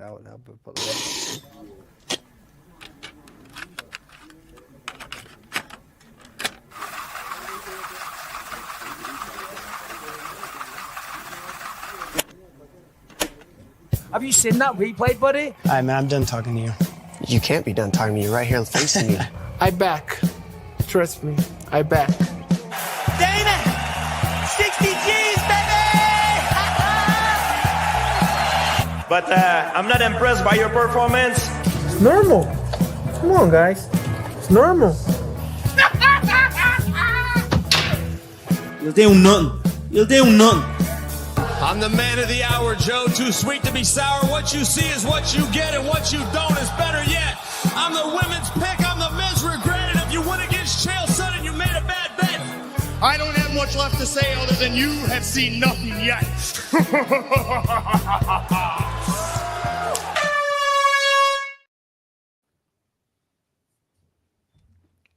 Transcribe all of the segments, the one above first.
now. Put the Have you seen that replay, buddy? Alright, man, I'm done talking to you. You can't be done talking to me right here facing me. I back. Trust me, I back. Dana! 60 G's, baby! But I'm not impressed by your performance. It's normal. Come on, guys. It's normal. You'll do nothing. You'll do nothing. I'm the man of the hour, Joe. Too sweet to be sour. What you see is what you get, and what you don't is better yet. I'm the women's pick. I'm the men's regret. And if you win against Chael Sonnen, you made a bad bet. I don't have much left to say other than you have seen nothing yet.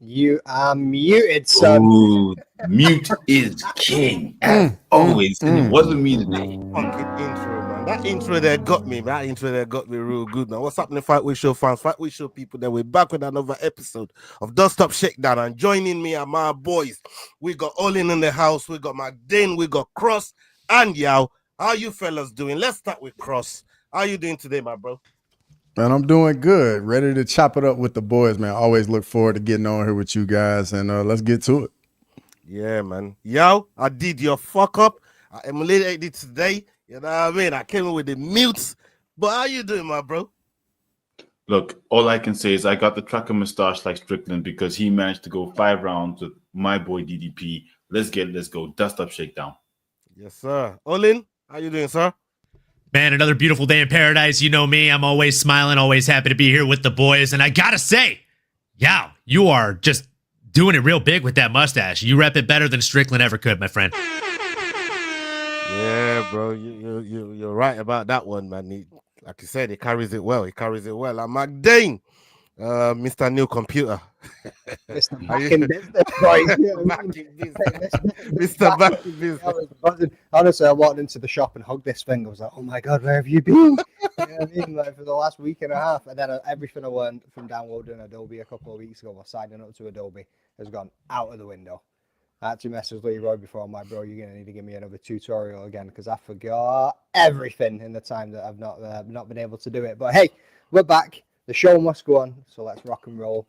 You are muted, son. Ooh, mute is king, as always. And it wasn't me today. Fucking intro, man. That intro there got me. That intro there got me real good, man. What's happening, Fight Week Show fans? Fight Week Show people, then we're back with another episode of Don't Stop Shakedown. And joining me are my boys. We got Olin in the house. We got McDane. We got Cross and Yao. How you fellas doing? Let's start with Cross. How you doing today, my bro? Man, I'm doing good. Ready to chop it up with the boys, man. Always look forward to getting on here with you guys, and let's get to it. Yeah, man. Yo, I did your fuck up. I emulated it today. You know what I mean? I came in with the mutes. But how you doing, my bro? Look, all I can say is I got the trucker mustache like Strickland because he managed to go 5 rounds with my boy DDP. Let's go. Dust up, shakedown. Yes, sir. Olin, how you doing, sir? Man, another beautiful day in paradise. You know me. I'm always smiling, always happy to be here with the boys. And I gotta say, Yao, you are just doing it real big with that mustache. You rep it better than Strickland ever could, my friend. Yeah, bro. You're right about that one, man. Like you said, he carries it well. And McDane, Mr. New Computer. Mr. Back in Business, boys. Mr. Back in Business. Honestly, I walked into the shop and hugged this thing. I was like, oh my God, where have you been? You know what I mean? Like, for the last week and a half. And then everything I learned from downloading Adobe a couple of weeks ago while signing up to Adobe has gone out of the window. I had to message Leroy before. I'm like, bro, you're going to need to give me another tutorial again because I forgot everything in the time that I've not been able to do it. But hey, we're back. The show must go on, so let's rock and roll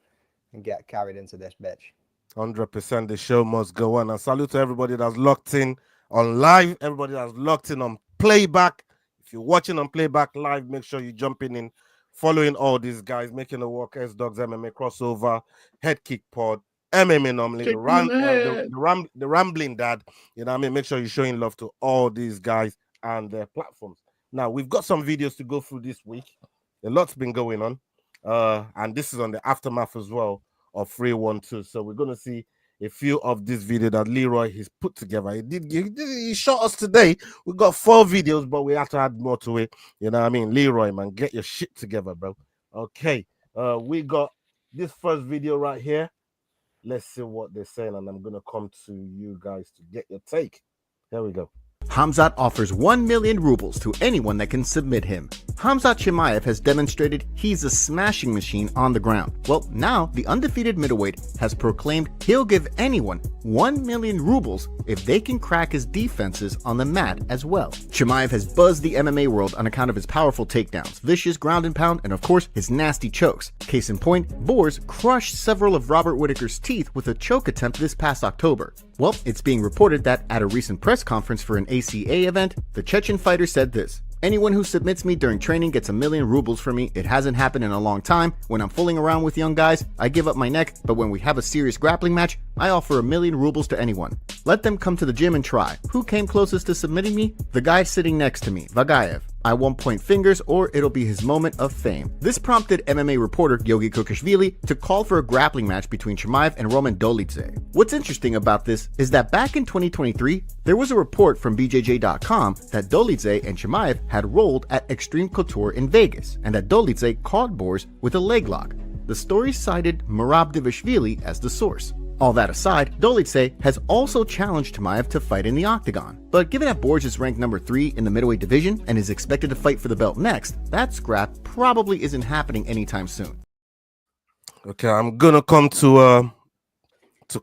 and get carried into this bitch. 100%, the show must go on. And salute to everybody that's locked in on live, everybody that's locked in on playback. If you're watching on playback live, make sure you're jumping in, following all these guys, making the walk, S-Dogs, MMA crossover, Head Kick Pod, MMA normally, the Rambling Dad. You know what I mean? Make sure you're showing love to all these guys and their platforms. Now, we've got some videos to go through this week. A lot's been going on. And this is on the aftermath as well of 312. So we're going to see a few of this video that Leroy has put together. He shot us today. We got 4 videos, but we have to add more to it. You know what I mean? Leroy, man, get your shit together, bro. Okay. We got this first video right here. Let's see what they're saying, and I'm going to come to you guys to get your take. Here we go. Khamzat offers 1 million rubles to anyone that can submit him. Khamzat Chimaev has demonstrated he's a smashing machine on the ground. Well, now the undefeated middleweight has proclaimed he'll give anyone 1 million rubles if they can crack his defenses on the mat as well. Chimaev has buzzed the MMA world on account of his powerful takedowns, vicious ground and pound, and of course his nasty chokes. Case in point, Boers crushed several of Robert Whittaker's teeth with a choke attempt this past October. Well, it's being reported that at a recent press conference for an ACA event, the Chechen fighter said this: "Anyone who submits me during training gets 1 million rubles from me. It hasn't happened in a long time. When I'm fooling around with young guys, I give up my neck, but when we have a serious grappling match, I offer 1 million rubles to anyone. Let them come to the gym and try." Who came closest to submitting me? The guy sitting next to me, Vagayev. I won't point fingers or it'll be his moment of fame. This prompted MMA reporter Yogi Kokashvili to call for a grappling match between Chimaev and Roman Dolidze. What's interesting about this is that back in 2023, there was a report from BJJ.com that Dolidze and Chimaev had rolled at Extreme Couture in Vegas, and that Dolidze caught Boers with a leg lock. The story cited Merab Divashvili as the source. All that aside, Dolidze has also challenged Chimaev to fight in the octagon. But given that Borges is ranked number 3 in the middleweight division and is expected to fight for the belt next, that scrap probably isn't happening anytime soon. Okay, I'm gonna come to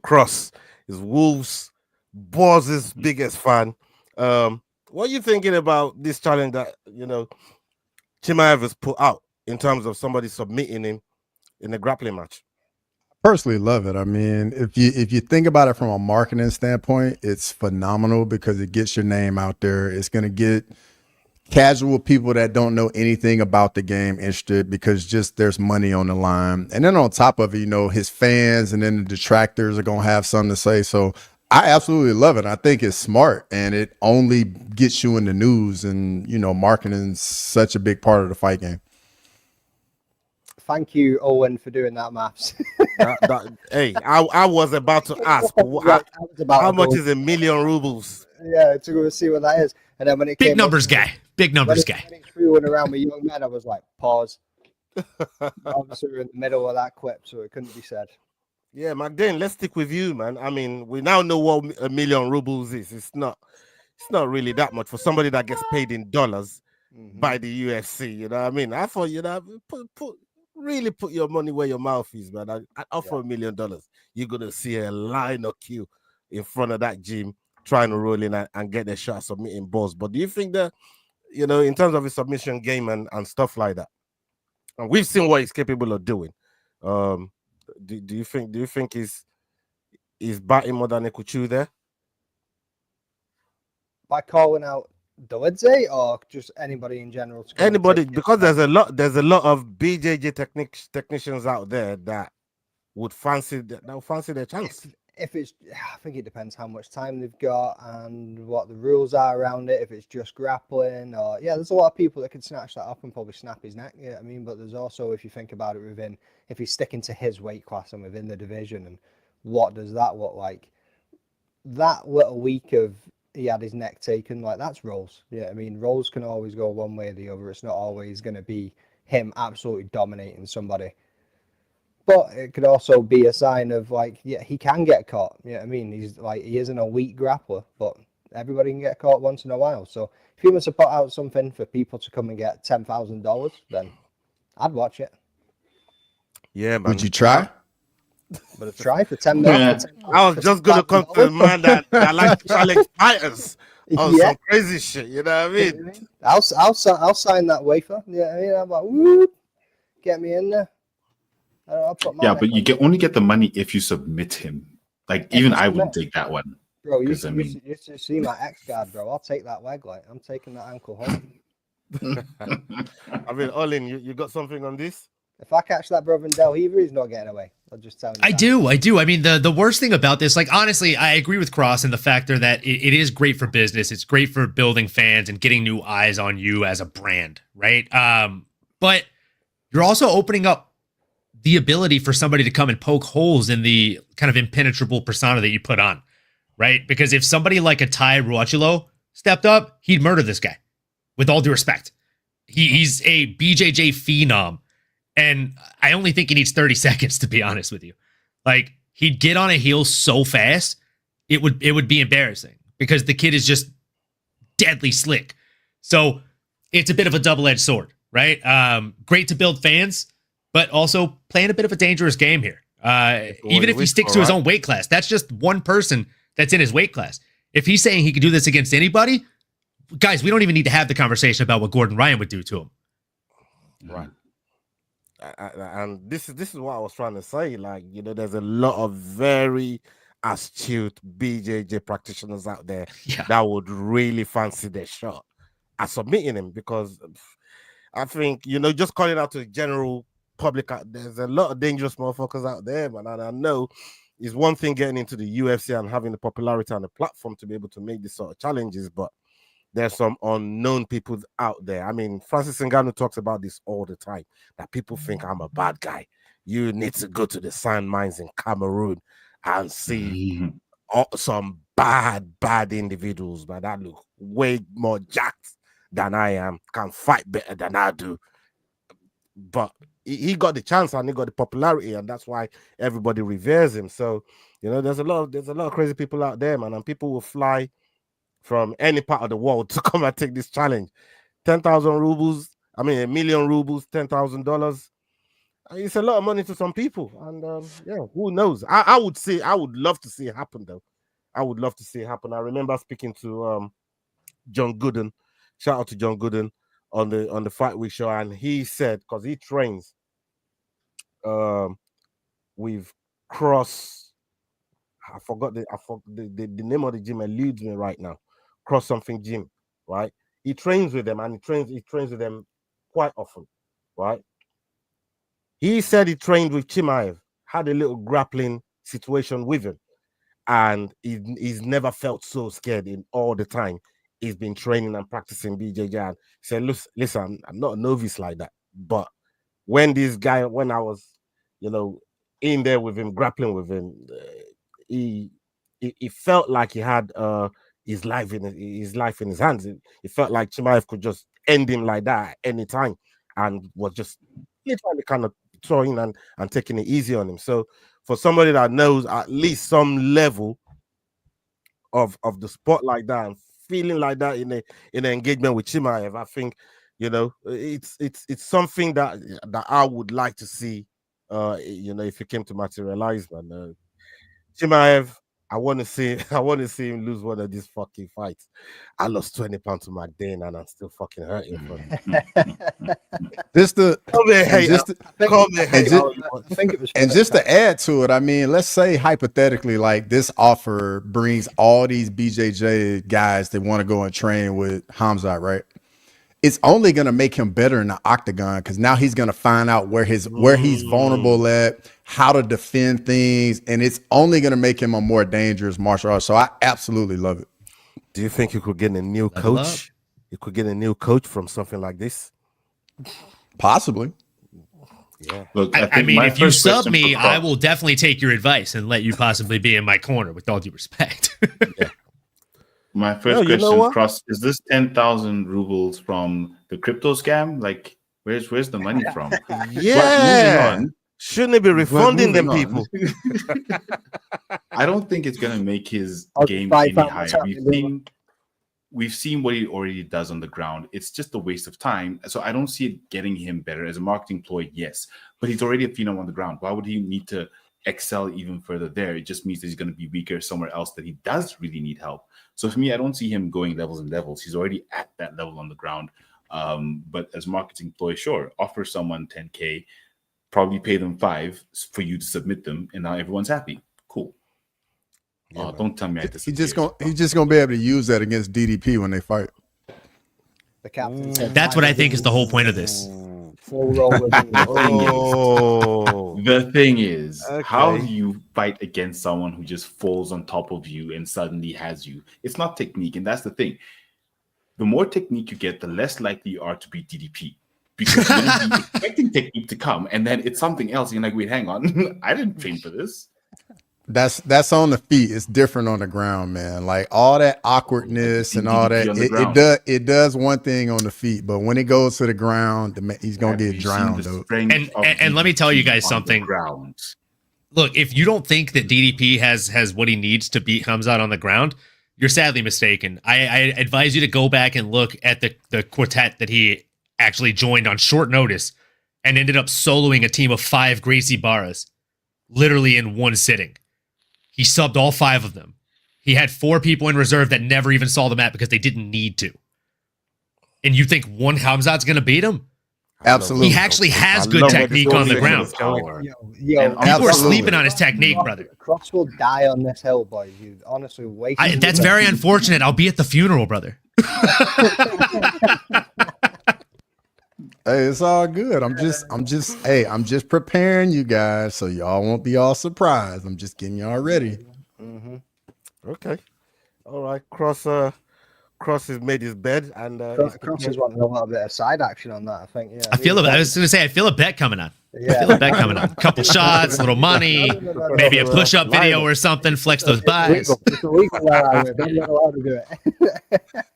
Cross. Is Wolves Boss's biggest fan. What are you thinking about this challenge that Chimaev has put out in terms of somebody submitting him in a grappling match? Personally love it. I mean, if you think about it from a marketing standpoint, it's phenomenal because it gets your name out there. It's going to get casual people that don't know anything about the game interested because just there's money on the line. And then on top of it, his fans and then the detractors are going to have something to say. So I absolutely love it. I think it's smart and it only gets you in the news, and marketing is such a big part of the fight game. Thank you, Owen, for doing that maths. Hey, I was about to ask, how much is 1 million rubles? Yeah, to go see what that is. And then when it big numbers guy, big numbers guy. When it threw one around with young men, I was like, pause. Obviously, we're in the middle of that clip, so it couldn't be said. Yeah, Magdane, let's stick with you, man. I mean, we now know what 1 million rubles is. It's not really that much for somebody that gets paid in dollars by the UFC. You know what I mean? I thought really put your money where your mouth is, man. I offer $1 million. You're gonna see a line of queue in front of that gym trying to roll in and get their shot submitting balls. But do you think that, in terms of his submission game and stuff like that, and we've seen what he's capable of doing, do you think he's batting more than Ekuchu there? By calling out Dolidze or just anybody in general? Anybody, because there's a lot of BJJ technicians out there that would fancy their chance. If it's, I think it depends how much time they've got and what the rules are around it. If it's just grappling, or there's a lot of people that can snatch that up and probably snap his neck. Yeah, I mean, but there's also, if you think about it, if he's sticking to his weight class and within the division, and what does that look like? That little week of he had his neck taken, like that's Rolls. Yeah, I mean, Rolls can always go one way or the other. It's not always going to be him absolutely dominating somebody. But it could also be a sign of he can get caught. Yeah, I mean, he is an elite grappler, but everybody can get caught once in a while. So if he wants to put out something for people to come and get $10,000, then I'd watch it. Yeah, man. Would you try? But a try for 10 minutes. I was just gonna come to the man that like to challenge fighters on some crazy shit. You know what I mean? I'll sign that wafer. Yeah, I'm like, woo, get me in there. But you only get the money if you submit him. Even I wouldn't take that one. Bro, you should see my X guard, bro. I'll take that leg. I'm taking that ankle home. I mean, Olin, you got something on this? If I catch that brother in Del Heaver, he's not getting away. I'll just tell you. I do. I mean, the worst thing about this, honestly, I agree with Cross in the factor that it is great for business. It's great for building fans and getting new eyes on you as a brand, right? But you're also opening up the ability for somebody to come and poke holes in the kind of impenetrable persona that you put on, right? Because if somebody like a Ty Ruochulo stepped up, he'd murder this guy, with all due respect. He's a BJJ phenom, and I only think he needs 30 seconds, to be honest with you. He'd get on a heel so fast, it would be embarrassing, because the kid is just deadly slick. So it's a bit of a double-edged sword, right? Great to build fans, but also playing a bit of a dangerous game here. Even if he sticks to his own weight class, that's just one person that's in his weight class. If he's saying he could do this against anybody, guys, we don't even need to have the conversation about what Gordon Ryan would do to him. Right. And this is what I was trying to say. There's a lot of very astute BJJ practitioners out there that would really fancy their shot at submitting him, because I think, just calling out to the general public, there's a lot of dangerous motherfuckers out there, man. And I know it's one thing getting into the UFC and having the popularity and the platform to be able to make these sort of challenges, but there's some unknown people out there. I mean, Francis Ngannou talks about this all the time, that people think I'm a bad guy. You need to go to the sand mines in Cameroon and see some bad individuals, man, that look way more jacked than I am, can fight better than I do. But he got the chance and he got the popularity, and that's why everybody reveres him. So, you know, there's a lot of crazy people out there, man, and people will fly from any part of the world to come and take this challenge. 10,000 rubles, I mean, 1,000,000 rubles, $10,000. It's a lot of money to some people, and yeah, who knows? I would love to see it happen, though. I would love to see it happen. I remember speaking to John Gooden. Shout out to John Gooden on the Fight Week show, and he said, because he trains with Cross. I forgot the name of the gym eludes me right now. Cross something gym, right? He trains with them, and he trains with them quite often, right? He said he trained with Chimaev, had a little grappling situation with him, and he's never felt so scared in all the time he's been training and practicing BJJ. And he said, listen, I'm not a novice like that, but when I was, you know, in there with him, grappling with him, he felt like he had his life in his hands. It felt like Chimaev could just end him like that at any time, and was just literally kind of throwing and taking it easy on him. So for somebody that knows at least some level of the sport like that and feeling like that in an engagement with Chimaev, I think, you know, it's something that I would like to see, you know, if it came to materialize, man. Chimaev, I want to see him lose one of these fucking fights. I lost 20 pounds to McDane and I'm still fucking hurting from it. Just to add to it, I mean, let's say hypothetically, like this offer brings all these BJJ guys that want to go and train with Khamzat, right? It's only going to make him better in the octagon, because now he's going to find out where he's vulnerable at, how to defend things, and it's only going to make him a more dangerous martial artist. So I absolutely love it. Do you think you could get a new coach? You could get a new coach from something like this? Possibly. Yeah. Look, I mean, if you sub me, I will definitely take your advice and let you possibly be in my corner, with all due respect. Yeah. My first question, Cross, is this 10,000 rubles from the crypto scam? Like, where's the money from? Yeah. Shouldn't it be refunding them people? I don't think it's going to make his game any higher. We've seen what he already does on the ground. It's just a waste of time. So I don't see it getting him better. As a marketing ploy, yes. But he's already a phenom on the ground. Why would he need to excel even further there? It just means that he's going to be weaker somewhere else that he does really need help. So for me, I don't see him going levels and levels. He's already at that level on the ground. But as marketing ploy, sure, offer someone 10K, probably pay them 5 for you to submit them, and now everyone's happy. Cool. Don't tell me I He's just gonna be able to use that against DDP when they fight. The captain said, that's what I think is the whole point of this. The thing is, how do you fight against someone who just falls on top of you and suddenly has you? It's not technique, and that's the thing. The more technique you get, the less likely you are to beat DDP, because you're going to be expecting technique to come, and then it's something else. You're like, wait, hang on, I didn't train for this. That's on the feet. It's different on the ground, man. Like all that awkwardness and all that, it does one thing on the feet, but when it goes to the ground, he's gonna get drowned. And let me tell you guys something. Look, if you don't think that DDP has what he needs to beat Khamzat on the ground, you're sadly mistaken. I advise you to go back and look at the quartet that he actually joined on short notice and ended up soloing a team of 5 Gracie Barras, literally in one sitting. He subbed all 5 of them. He had 4 people in reserve that never even saw the mat because they didn't need to. And you think one Khamzat's going to beat him? Absolutely. He actually has good technique on the ground. People are sleeping on his technique, brother. Cross will die on this hill, boys. You honestly wait. That's very unfortunate. I'll be at the funeral, brother. Hey, it's all good. I'm just preparing you guys so y'all won't be all surprised. I'm just getting y'all ready. Mm-hmm. Okay. All right. Cross has made his bed, and Cross is wanting a little bit of side action on that. I think. Yeah. I was going to say, I feel a bet coming on. Yeah. I feel a bet coming on. Couple shots, a little money, maybe a push-up video or something. Flex those buys. It's illegal where I'm not allowed to do it.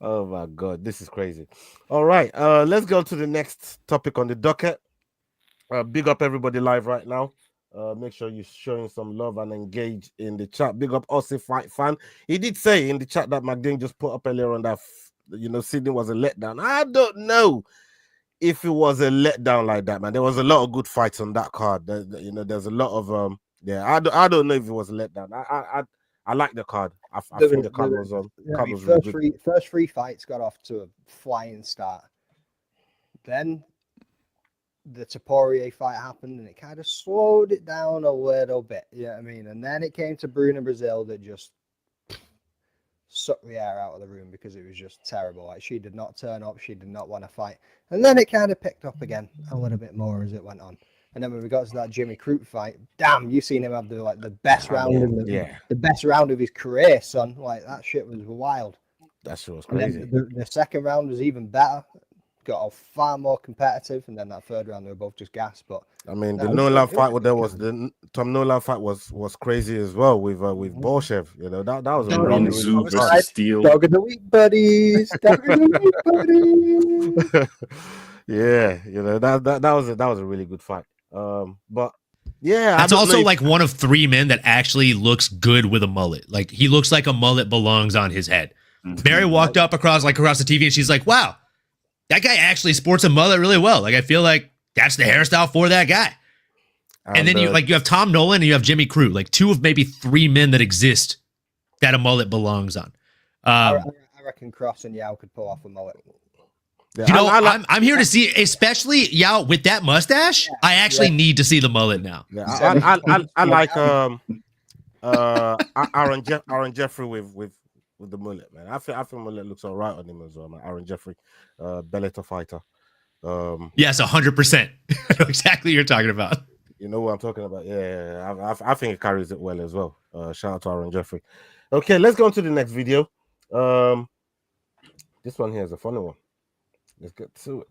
Oh my God, this is crazy. All right, let's go to the next topic on the docket. Big up everybody live right now. Make sure you're showing some love and engage in the chat. Big up Aussie Fight Fan. He did say in the chat that McDing just put up earlier on that Sydney was a letdown. I don't know if it was a letdown like that, man. There was a lot of good fights on that card. There's a lot of I don't know if it was a letdown. I like the card. I think the card was really good. First three fights got off to a flying start. Then the Poirier fight happened and it kind of slowed it down a little bit. You know what I mean? And then it came to Bruna Brazil that just sucked the air out of the room because it was just terrible. Like, she did not turn up. She did not want to fight. And then it kind of picked up again a little bit more as it went on. And then when we got to that Jimmy Crute fight, damn, you seen him have the best round the best round of his career, son. Like, that shit was wild. That shit was crazy. The second round was even better. Got far more competitive, and then that third round they were both just gas. But I mean, the Nolan fight, the Tom Nolan fight was crazy as well with Bolshev. You know, that was a really Zoo versus Steel. Dog of the week, buddies. Dog of the week, buddies. Yeah, you know, that was a really good fight. But yeah, that's also like one of 3 men that actually looks good with a mullet. Like, he looks like a mullet belongs on his head. Barry walked up across the TV and she's like, wow, that guy actually sports a mullet really well. Like, I feel like that's the hairstyle for that guy. And then you have Tom Nolan and you have Jimmy Crute, like 2 of maybe 3 men that exist that a mullet belongs on. I reckon Cross and Yao could pull off a mullet. Yeah, I'm here to see, especially Yao with that mustache. Yeah, I actually need to see the mullet now. Yeah, I like Aaron Jeffrey with the mullet, man. I think mullet looks all right on him as well, man. Aaron Jeffrey, Bellator fighter. Yes, 100%. I know exactly what you're talking about. You know what I'm talking about? Yeah. I think it carries it well as well. Shout out to Aaron Jeffrey. Okay, let's go on to the next video. This one here is a funny one. Let's get to it.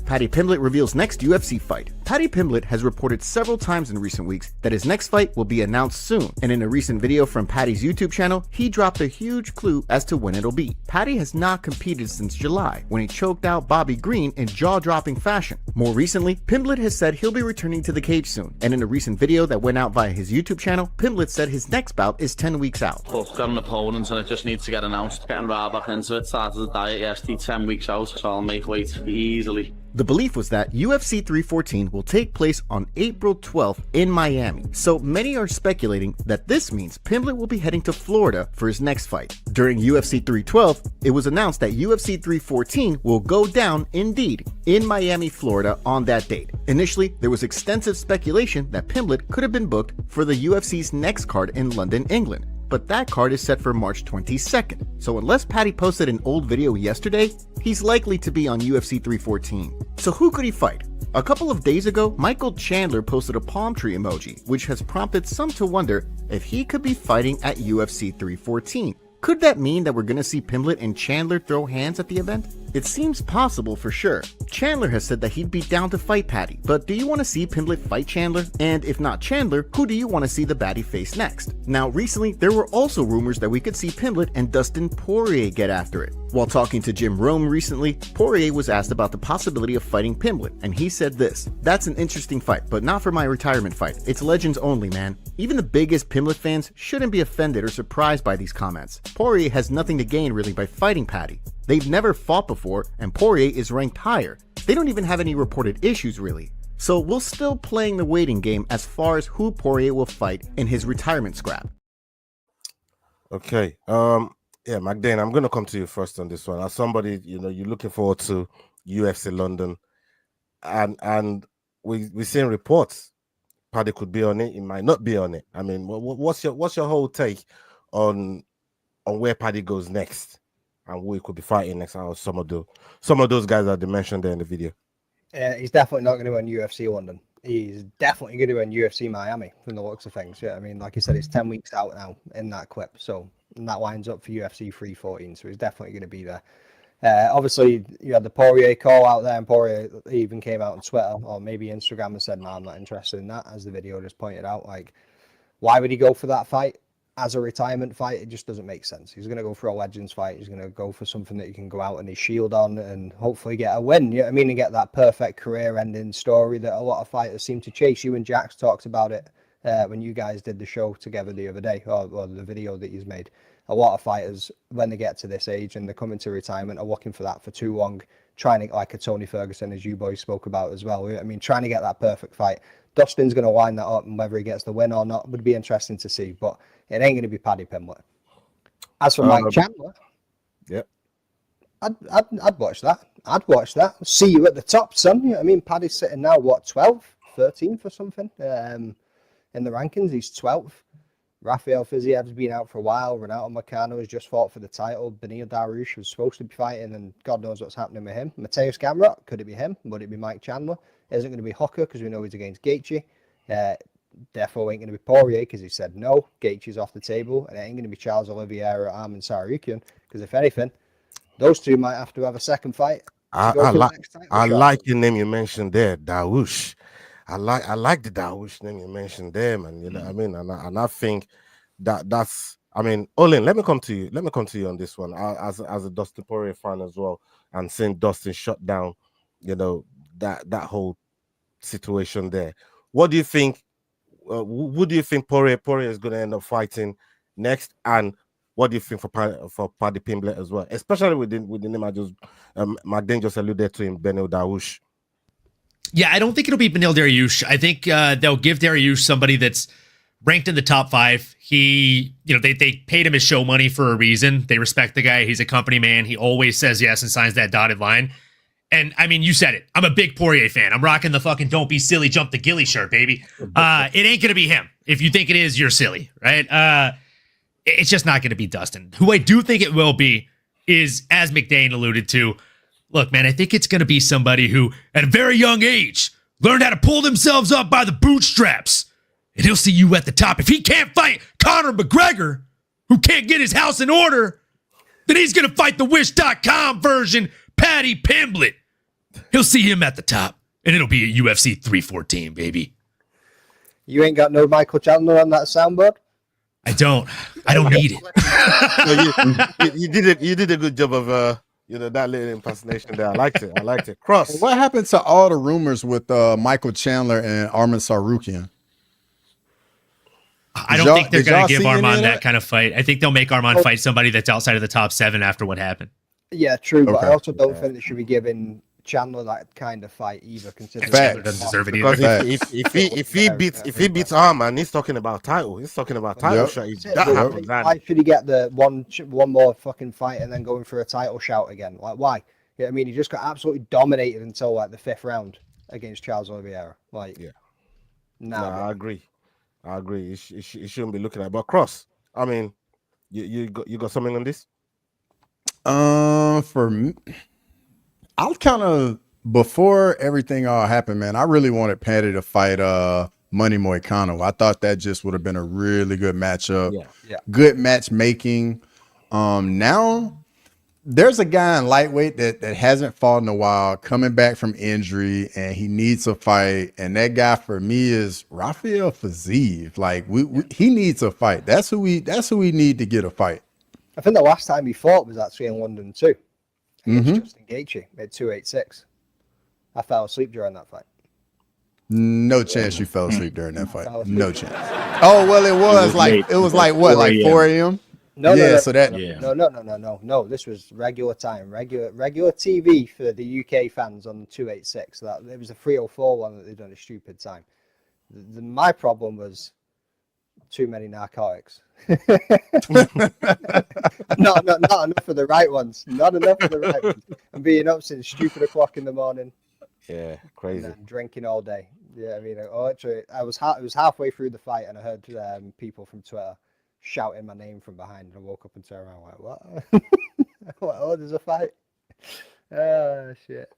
Paddy Pimblett reveals next UFC fight. Paddy Pimblett has reported several times in recent weeks that his next fight will be announced soon, and in a recent video from Paddy's YouTube channel, he dropped a huge clue as to when it'll be. Paddy has not competed since July, when he choked out Bobby Green in jaw-dropping fashion. More recently, Pimblett has said he'll be returning to the cage soon, and in a recent video that went out via his YouTube channel, Pimblett said his next bout is 10 weeks out. I've got an opponent and it just needs to get announced. Getting right back into it, started the diet yesterday, 10 weeks out, so I'll make weight easily. The belief was that UFC 314 will take place on April 12th in Miami, so many are speculating that this means Pimblett will be heading to Florida for his next fight. During UFC 312, it was announced that UFC 314 will go down indeed in Miami, Florida on that date. Initially, there was extensive speculation that Pimblett could have been booked for the UFC's next card in London, England. But that card is set for March 22nd, so unless Paddy posted an old video yesterday, he's likely to be on UFC 314. So who could he fight? A couple of days ago, Michael Chandler posted a palm tree emoji, which has prompted some to wonder if he could be fighting at UFC 314. Could that mean that we're gonna see Pimblett and Chandler throw hands at the event? It seems possible for sure. Chandler has said that he'd be down to fight Paddy, but do you want to see Pimblett fight Chandler? And if not Chandler, who do you want to see the Baddy face next? Now recently, there were also rumors that we could see Pimblett and Dustin Poirier get after it. While talking to Jim Rome recently, Poirier was asked about the possibility of fighting Pimblett, and he said this: "That's an interesting fight, but not for my retirement fight. It's legends only, man. Even the biggest Pimblett fans shouldn't be offended or surprised by these comments. Poirier has nothing to gain really by fighting Paddy. They've never fought before, and Poirier is ranked higher. They don't even have any reported issues really. So we're still playing the waiting game as far as who Poirier will fight in his retirement scrap." Okay. Yeah, McDane, I'm gonna come to you first on this one. As somebody, you're looking forward to UFC London, and we're seeing reports Paddy could be on it, he might not be on it. I mean, what's your whole take on where Paddy goes next and who he could be fighting next? How some of those guys that they mentioned there in the video. He's definitely not going to win UFC London. He's definitely going to win UFC Miami from the looks of things. Yeah, I mean, like I said, it's 10 weeks out now in that clip, so that lines up for UFC 314. So he's definitely going to be there. Obviously, you had the Poirier call out there, and Poirier even came out on Twitter or maybe Instagram and said, "No, I'm not interested in that." As the video just pointed out, like, why would he go for that fight? as a retirement fight, it just doesn't make sense. He's going to go for a Legends fight. He's going to go for something that he can go out and his shield on and hopefully get a win. You know what I mean? And get that perfect career-ending story that a lot of fighters seem to chase. You and Jax talked about it when you guys did the show together the other day, or the video that he's made. A lot of fighters, when they get to this age and they're coming to retirement, are looking for that for too long, trying to, like a Tony Ferguson, as you boys spoke about as well. I mean, trying to get that perfect fight. Dustin's going to line that up, and whether he gets the win or not would be interesting to see. But it ain't going to be Paddy Pimblett. As for Mike Chandler, yep, I'd watch that. I'd watch that. See you at the top, son. You know what I mean? Paddy's sitting now, what, 12th, 13th or something in the rankings. He's 12th. Rafael Fiziev's been out for a while. Renato Moicano has just fought for the title. Benil Dariush was supposed to be fighting, and God knows what's happening with him. Mateus Gamrot, could it be him? Would it be Mike Chandler? Isn't going to be Hooker because we know he's against Gaethje. Therefore, ain't going to be Poirier because he said no. Gaethje's off the table, and it ain't going to be Charles Oliveira or Arman Tsarukyan because if anything, those two might have to have a second fight. I like the name you mentioned there, Dariush. I like the Dariush name you mentioned there, man. You know what I mean? And I think that's. I mean, Olin, let me come to you. Let me come to you on this one. As a Dustin Poirier fan as well, and seeing Dustin shut down, you know, that whole situation there. What do you think? Who do you think Poirier is going to end up fighting next? And what do you think for Paddy Pimblett as well, especially with the name I just Magdane just alluded to him, Benil Dariush? Yeah, I don't think it'll be Benil Dariush. I think they'll give Dariush somebody that's ranked in the top 5. He, you know, they paid him his show money for a reason. They respect the guy. He's a company man. He always says yes and signs that dotted line. And I mean, you said it. I'm a big Poirier fan. I'm rocking the fucking "Don't Be Silly, Jump the Ghillie" shirt, baby. It ain't gonna be him. If you think it is, you're silly, right? It's just not gonna be Dustin. Who I do think it will be is, as McDane alluded to, look, man, I think it's gonna be somebody who, at a very young age, learned how to pull themselves up by the bootstraps. And he'll see you at the top. If he can't fight Conor McGregor, who can't get his house in order, then he's gonna fight the Wish.com version, Paddy Pimblett. He'll see him at the top, and it'll be a UFC 314, baby. You ain't got no Michael Chandler on that soundboard? I don't need it. No, you did a good job of that little impersonation there. I liked it. Cross. What happened to all the rumors with Michael Chandler and Arman Tsarukyan? I don't think they're going to give Arman that kind of fight. I think they'll make Arman fight somebody that's outside of the top 7 after what happened. Yeah, true, but I also don't think they should be giving Chandler that kind of fight either. Considering Chandler doesn't deserve it either. If he beats Arman, he's talking about title. He's talking about title shot. Why should he get the one more fucking fight and then going for a title shout again? Like, why? Yeah, I mean, he just got absolutely dominated until like the 5th round against Charles Oliveira. Like, no, I agree. He shouldn't be looking at. But Cross, I mean, you got something on this? For me, I'll kind of, before everything all happened, man, I really wanted Paddy to fight Money Moicano. I thought that just would have been a really good matchup. Yeah. Good matchmaking. Now there's a guy in lightweight that hasn't fought in a while, coming back from injury, and he needs a fight. And that guy for me is Rafael Fiziev. Like he needs a fight. That's who we need to get a fight. I think the last time he fought was actually in London too. Justin Gaethje at 286. I fell asleep during that fight. No chance you fell asleep during that fight. No chance. Oh well, it was like 4 a.m. No. No. This was regular time, regular TV for the UK fans on 286. That it was a 304 one that they'd done a stupid time. My problem was too many narcotics. not enough of the right ones. Not enough of the right ones. And being up since stupid o'clock in the morning. Yeah, crazy. And drinking all day. Yeah, I mean, actually, it was halfway through the fight, and I heard people from Twitter shouting my name from behind, and I woke up and turned around like, what? Oh, there's a fight. Oh shit.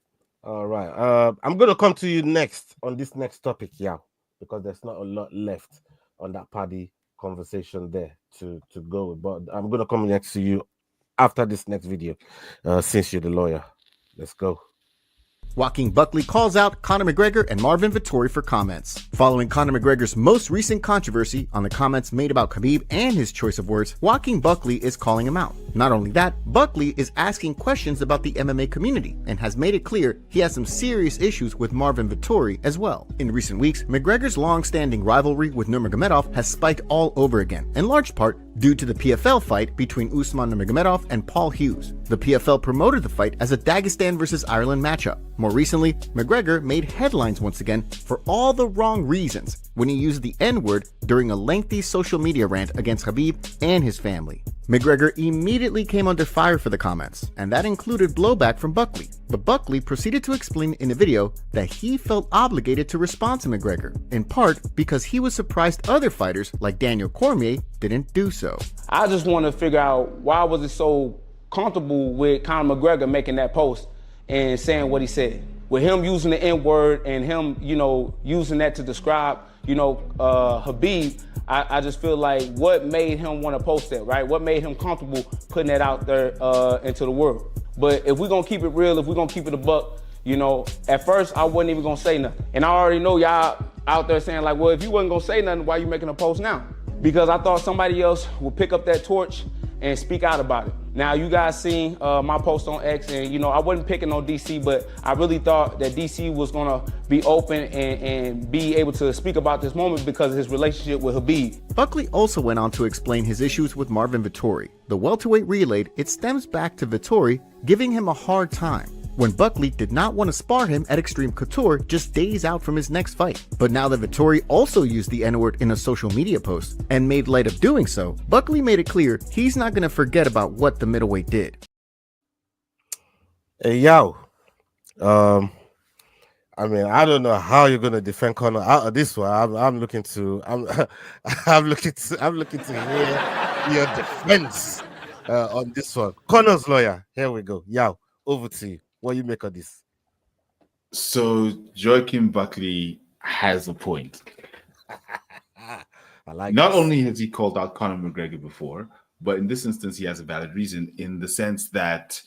All right. I'm gonna come to you next on this next topic, because there's not a lot left on that Paddy conversation there to go with. But I'm gonna come next to you after this next video, since you're the lawyer. Let's go. Joaquin Buckley calls out Conor McGregor and Marvin Vettori for comments. Following Conor McGregor's most recent controversy on the comments made about Khabib and his choice of words, Joaquin Buckley is calling him out. Not only that, Buckley is asking questions about the MMA community and has made it clear he has some serious issues with Marvin Vettori as well. In recent weeks, McGregor's long-standing rivalry with Nurmagomedov has spiked all over again, in large part due to the PFL fight between Usman Nurmagomedov and Paul Hughes. The PFL promoted the fight as a Dagestan versus Ireland matchup. More recently, McGregor made headlines once again for all the wrong reasons when he used the N-word during a lengthy social media rant against Khabib and his family. McGregor immediately came under fire for the comments, and that included blowback from Buckley. But Buckley proceeded to explain in a video that he felt obligated to respond to McGregor, in part because he was surprised other fighters like Daniel Cormier didn't do so. I just want to figure out why was it so comfortable with Conor McGregor making that post and saying what he said. With him using the N-word and him, using that to describe, Khabib, I just feel like what made him want to post that, right? What made him comfortable putting that out there into the world? But if we're going to keep it real, if we're going to keep it a buck, at first I wasn't even going to say nothing. And I already know y'all out there saying like, well, if you wasn't going to say nothing, why you making a post now? Because I thought somebody else would pick up that torch and speak out about it. Now, you guys seen my post on X, and I wasn't picking on DC, but I really thought that DC was gonna be open and be able to speak about this moment because of his relationship with Khabib. Buckley also went on to explain his issues with Marvin Vettori. The welterweight relayed it stems back to Vettori giving him a hard time when Buckley did not want to spar him at Extreme Couture just days out from his next fight. But now that Vettori also used the N-word in a social media post and made light of doing so, Buckley made it clear he's not going to forget about what the middleweight did. Hey, yo. I don't know how you're going to defend Conor out of this one. I'm looking to hear your defense on this one. Conor's lawyer. Here we go. Yo, over to you. What do you make of this? So Joaquin Buckley has a point. I like Not this. only has he called out Conor McGregor before, but in this instance, he has a valid reason in the sense that,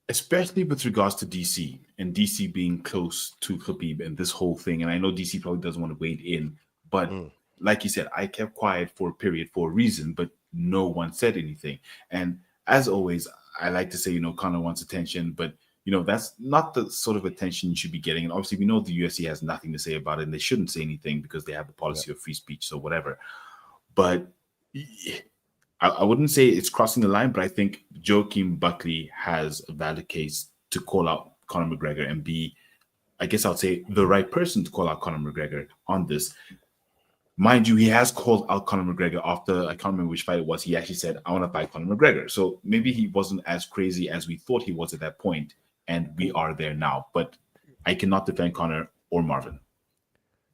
especially with regards to DC and DC being close to Khabib and this whole thing, and I know DC probably doesn't want to wade in, but like you said, I kept quiet for a period for a reason, but no one said anything. And as always, I like to say, Conor wants attention, but, that's not the sort of attention you should be getting. And obviously, we know the UFC has nothing to say about it, and they shouldn't say anything because they have the policy of free speech, so whatever. But I wouldn't say it's crossing the line, but I think Joaquin Buckley has a valid case to call out Conor McGregor and be, I guess I'll say, the right person to call out Conor McGregor on this. Mind you, he has called out Conor McGregor after, I can't remember which fight it was. He actually said, I want to fight Conor McGregor. So maybe he wasn't as crazy as we thought he was at that point, and we are there now. But I cannot defend Conor or Marvin.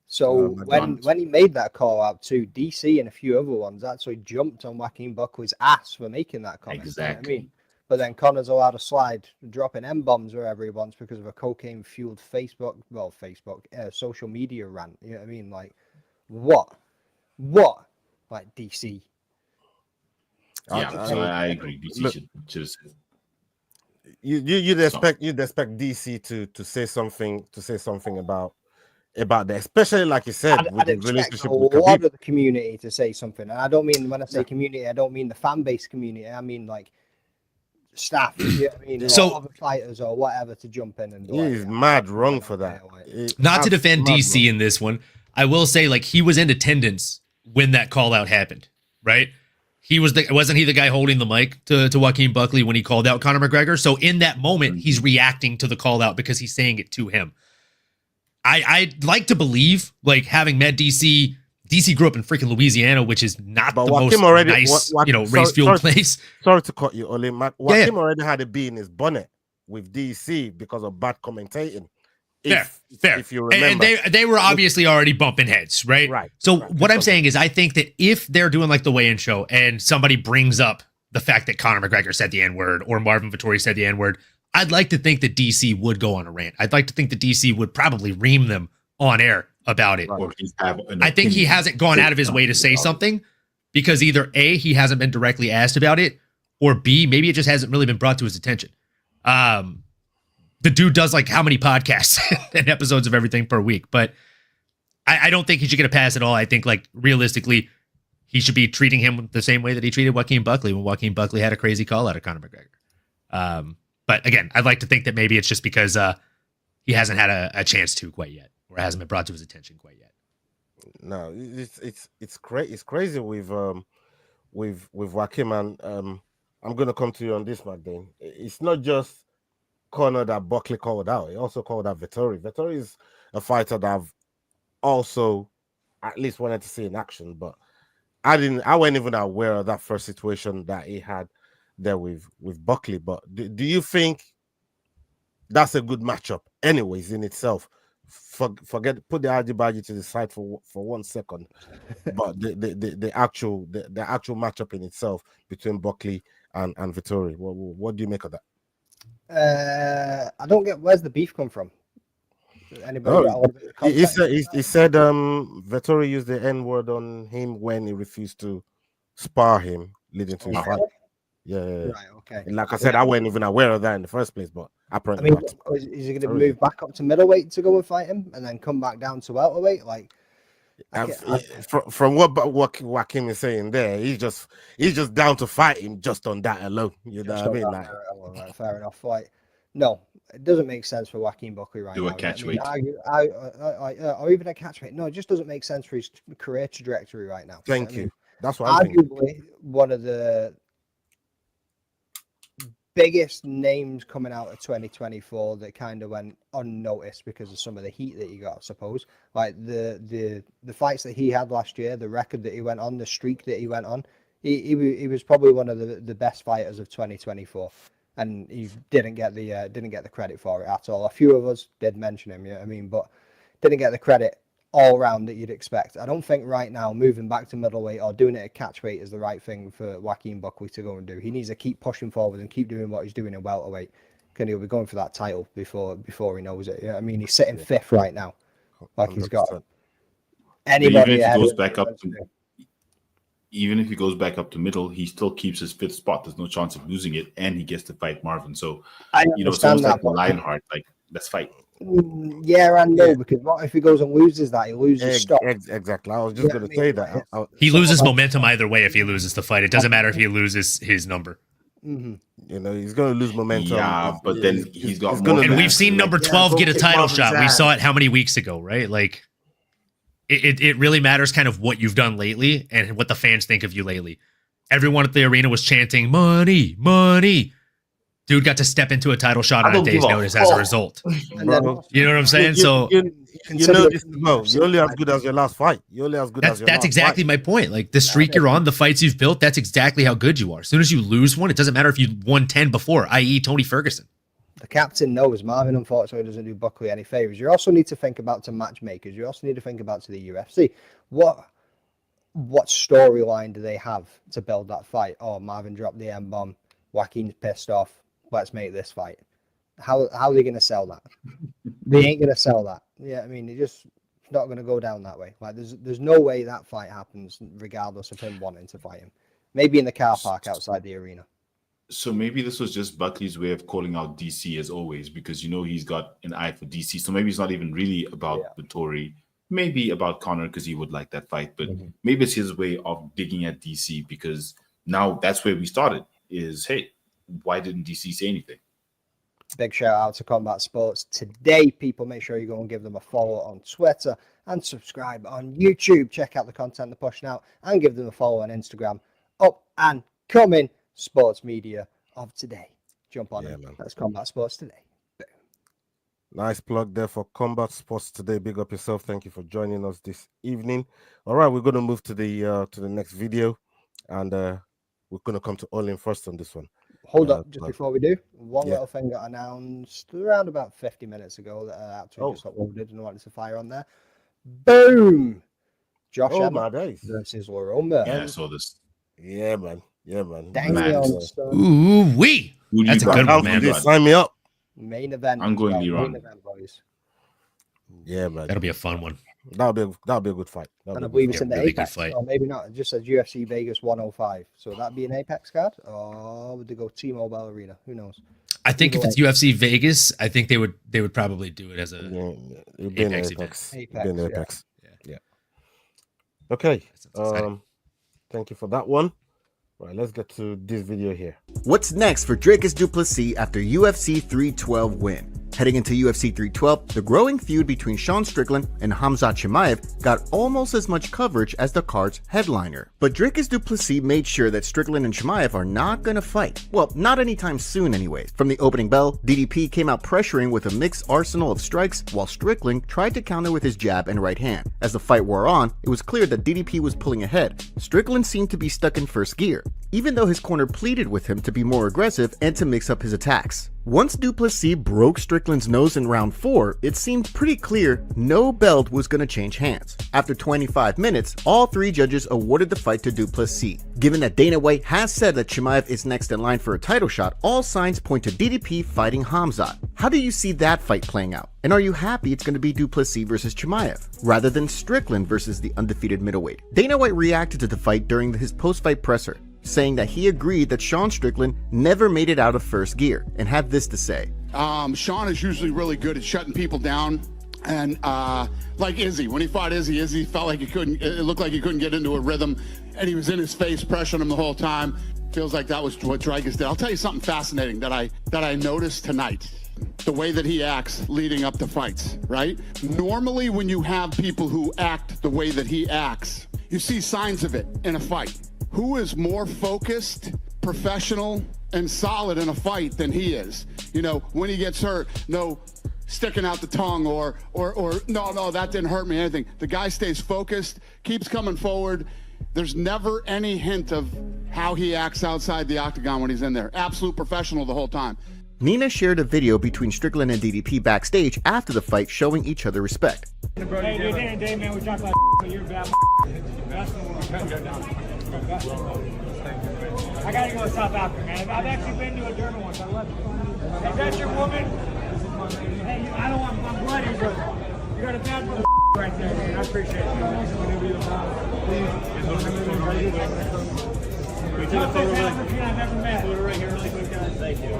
So when he made that call out to DC and a few other ones, actually jumped on Joaquin Buckley's ass for making that comment. Exactly. You know what I mean? But then Conor's allowed to slide, dropping M-bombs wherever he wants because of a cocaine-fueled social media rant. You know what I mean? Like, what? Like, DC. Yeah, so I agree. DC should have said. You'd expect DC to say something about that, especially like you said, with the relationship with a lot Khabib. of the community to say something. And I don't mean, when I say community, I don't mean the fan base community. I mean like staff, you know what I mean? So- or other fighters or whatever to jump in and do He's mad wrong for that. Not to defend Mad DC in this one, I will say like he was in attendance when that call out happened, right? Wasn't he the guy holding the mic to Joaquin Buckley when he called out Conor McGregor? So in that moment, he's reacting to the call out because he's saying it to him. I'd like to believe, like, having met DC grew up in freaking Louisiana, which is not the most nice, race-fueled place. Sorry to cut you, Ole. Joaquin already had a bee in his bonnet with DC because of bad commentating. Fair. If you remember. And they were obviously already bumping heads, right? Right. So what I'm saying is I think that if they're doing like the weigh-in show and somebody brings up the fact that Conor McGregor said the N-word or Marvin Vettori said the N-word, I'd like to think that DC would go on a rant. I'd like to think that DC would probably ream them on air about it. Or I think he hasn't gone out of his way to say something because either A, he hasn't been directly asked about it, or B, maybe it just hasn't really been brought to his attention. the dude does like how many podcasts and episodes of everything per week. But I don't think he should get a pass at all. I think like realistically, he should be treating him the same way that he treated Joaquin Buckley when Joaquin Buckley had a crazy call out of Conor McGregor. But again, I'd like to think that maybe it's just because he hasn't had a chance to quite yet, or hasn't been brought to his attention quite yet. No, it's crazy with Joaquin, and I'm gonna come to you on this, Magdane. It's not just Conor that Buckley called out; he also called out Vettori. Vettori is a fighter that I've also at least wanted to see in action, but I wasn't even aware of that first situation that he had there with Buckley. But do you think that's a good matchup, anyways, in itself? Forget, put the argy-bargy to the side for 1 second, but the actual matchup in itself between Buckley and Vettori, what do you make of that? I don't get, where's the beef come from? Anybody? He said Vettori used the N-word on him when he refused to spar him, leading to his fight. Yeah. Right, okay. And like I said, I wasn't even aware of that in the first place, but apparently, is he going to move back up to middleweight to go and fight him, and then come back down to welterweight? Like, from what Joaquin is saying there, he's just down to fight him just on that alone. You know what I mean? Like, fair enough. Like, no, it doesn't make sense for Joaquin Buckley right now. Do a catch weight. Or even a catch weight. No, it just doesn't make sense for his career trajectory right now. Thank you. That's what I'm arguably one of the biggest names coming out of 2024 that kind of went unnoticed because of some of the heat that he got, I suppose. Like the fights that he had last year, the record that he went on, the streak that he went on, he was probably one of the best fighters of 2024, and he didn't get the credit for it at all. A few of us did mention him, you know what I mean, but didn't get the credit all round that you'd expect. I don't think right now moving back to middleweight or doing it at catchweight is the right thing for Joaquin Buckley to go and do. He needs to keep pushing forward and keep doing what he's doing in welterweight. He'll be going for that title before he knows it. You know what I mean? He's sitting fifth right now. Like 100%. He's got anybody. Even if he goes back up to middle, he still keeps his fifth spot. There's no chance of losing it, and he gets to fight Marvin. So it's almost like Lionheart. Like, let's fight. Yeah, and no, because what if he goes and loses that? He loses stock. Exactly. I was just going to say that. He loses momentum either way if he loses the fight. It doesn't matter if he loses his number. Mm-hmm. You know, he's going to lose momentum. Yeah, but then he's got more. And we've seen number 12 get a title shot. We saw it how many weeks ago, right? Like, it really matters kind of what you've done lately and what the fans think of you lately. Everyone at the arena was chanting, money, money. Dude got to step into a title shot on a day's notice as a result. Bro, you know what I'm saying? You know this, bro. You're only as good as your last fight. You're only as good as your That's exactly my point. Like, the streak you're on, the fights you've built, that's exactly how good you are. As soon as you lose one, it doesn't matter if you won 10 before, i.e. Tony Ferguson. The captain knows Marvin, unfortunately, doesn't do Buckley any favors. You also need to think about to matchmakers. You also need to think about to the UFC. What storyline do they have to build that fight? Oh, Marvin dropped the M-bomb. Joaquin's pissed off. Let's make this fight. How are they going to sell that? They ain't going to sell that. Yeah, I mean, it's not going to go down that way. Like, there's no way that fight happens, regardless of him wanting to fight him. Maybe in the car park outside the arena. So maybe this was just Buckley's way of calling out DC as always, because he's got an eye for DC. So maybe it's not even really about Vettori. Maybe about Conor because he would like that fight, but maybe it's his way of digging at DC because now that's where we started. Is hey, why didn't DC say anything? Big shout out to Combat Sports today, people. Make sure you go and give them a follow on Twitter and subscribe on YouTube. Check out the content they're pushing out and give them a follow on Instagram. Up and coming sports media of today. Jump on it. That's Combat Sports today. Nice plug there for Combat Sports today. Big up yourself. Thank you for joining us this evening. All right, we're going to move to the next video, and we're going to come to All In first on this one. Hold up, just before we do, one little thing got announced around about 50 minutes ago that I actually just uploaded and wanted to fire on there. Boom! Josh Emmett versus Laroma. Yeah, I saw this. Yeah, man. Ooh, wee! That's a good one, man. Sign me up. Main event. I'm going Liron. Boys. Yeah, man. That'll be a fun one. That'll be a good fight. And I believe it's in the Apex, or maybe not. It just says UFC Vegas 105. So would that be an Apex card, or would they go T-Mobile Arena? Who knows? I think if it's UFC Vegas, I think they would probably do it as a Apex event. Apex. Yeah. Okay. Thank you for that one. Right, let's get to this video here. What's next for Dricus du Plessis after UFC 312 win? Heading into UFC 312, the growing feud between Sean Strickland and Khamzat Chimaev got almost as much coverage as the card's headliner. But Dricus du Plessis made sure that Strickland and Chimaev are not gonna fight. Well, not anytime soon anyways. From the opening bell, DDP came out pressuring with a mixed arsenal of strikes while Strickland tried to counter with his jab and right hand. As the fight wore on, it was clear that DDP was pulling ahead. Strickland seemed to be stuck in first gear, even though his corner pleaded with him to be more aggressive and to mix up his attacks. Once du Plessis broke Strickland's nose in round 4, it seemed pretty clear no belt was going to change hands. After 25 minutes, all 3 judges awarded the fight to du Plessis. Given that Dana White has said that Chimaev is next in line for a title shot, all signs point to DDP fighting Khamzat. How do you see that fight playing out? And are you happy it's going to be du Plessis versus Chimaev, rather than Strickland versus the undefeated middleweight? Dana White reacted to the fight during his post-fight presser, saying that he agreed that Sean Strickland never made it out of first gear, and had this to say. Sean is usually really good at shutting people down. And like Izzy, when he fought Izzy felt like it looked like he couldn't get into a rhythm, and he was in his face, pressuring him the whole time. Feels like that was what Dricus did. I'll tell you something fascinating that I noticed tonight. The way that he acts leading up to fights, right? Normally when you have people who act the way that he acts, you see signs of it in a fight. Who is more focused, professional, and solid in a fight than he is? You know, when he gets hurt, no sticking out the tongue or no, that didn't hurt me, anything. The guy stays focused, keeps coming forward. There's never any hint of how he acts outside the octagon when he's in there. Absolute professional the whole time. Nina shared a video between Strickland and DDP backstage after the fight, showing each other respect. Hey, day, man, we talk about but you're bad. I gotta go to South Africa, man. I've actually been to a Durban once. I love it. Is that your woman? Hey, I don't want my bloody, but you got a bad mother right there, man. I appreciate it. Whenever you're please. Toughest African I've ever met. Right here, really quick, guys. Thank you.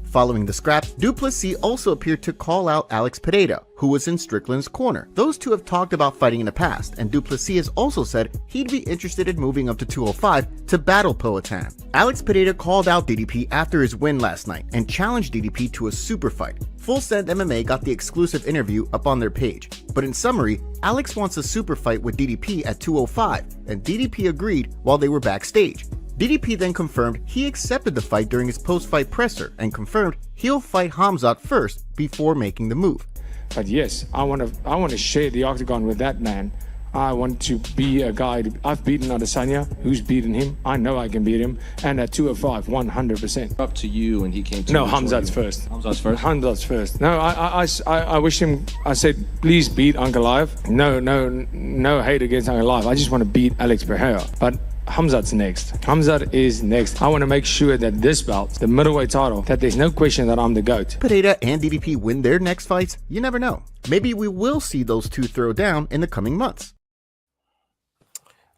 Following the scrap, du Plessis also appeared to call out Alex Pereira, who was in Strickland's corner. Those two have talked about fighting in the past, and du Plessis has also said he'd be interested in moving up to 205 to battle Poatan. Alex Pereira called out DDP after his win last night and challenged DDP to a super fight. Full Send MMA got the exclusive interview up on their page, but in summary, Alex wants a super fight with DDP at 205, and DDP agreed while they were backstage. DDP then confirmed he accepted the fight during his post-fight presser and confirmed he'll fight Khamzat first before making the move. But yes, I want to share the octagon with that man. I want to be a guy. I've beaten Adesanya. Who's beaten him? I know I can beat him. And at 205, 100%. Up to you, and he came to. No, Khamzat's first. Khamzat's first. Khamzat's first. No, I wish him. I said, please beat Uncle Live. No hate against Uncle Live. I just want to beat Alex Pereira. But Khamzat's next. Khamzat is next. I want to make sure that this belt, the middleweight title, that there's no question that I'm the GOAT. Pereira and DDP win their next fights, you never know. Maybe we will see those two throw down in the coming months.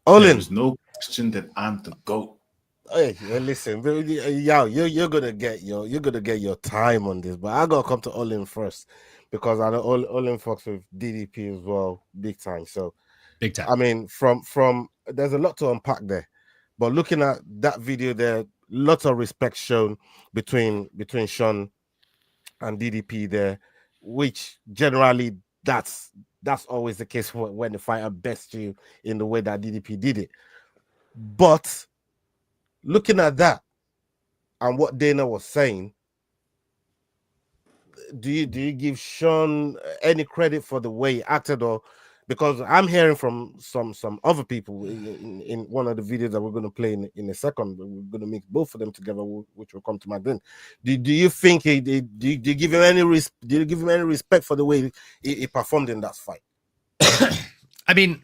Olin, there's no question that I'm the GOAT. Hey, listen, you're gonna get your time on this, but I gotta come to Olin first because I know Olin fucks with DDP as well, big time. So big time. I mean, from there's a lot to unpack there, but looking at that video, there lots of respect shown between Sean and DDP there, which generally that's always the case when the fighter bests you in the way that DDP did it. But looking at that and what Dana was saying, do you give Sean any credit for the way he acted, or because I'm hearing from some other people in one of the videos that we're going to play in a second, we're going to mix both of them together, which will come to my then. Do you think do you give him any respect for the way he performed in that fight? I mean,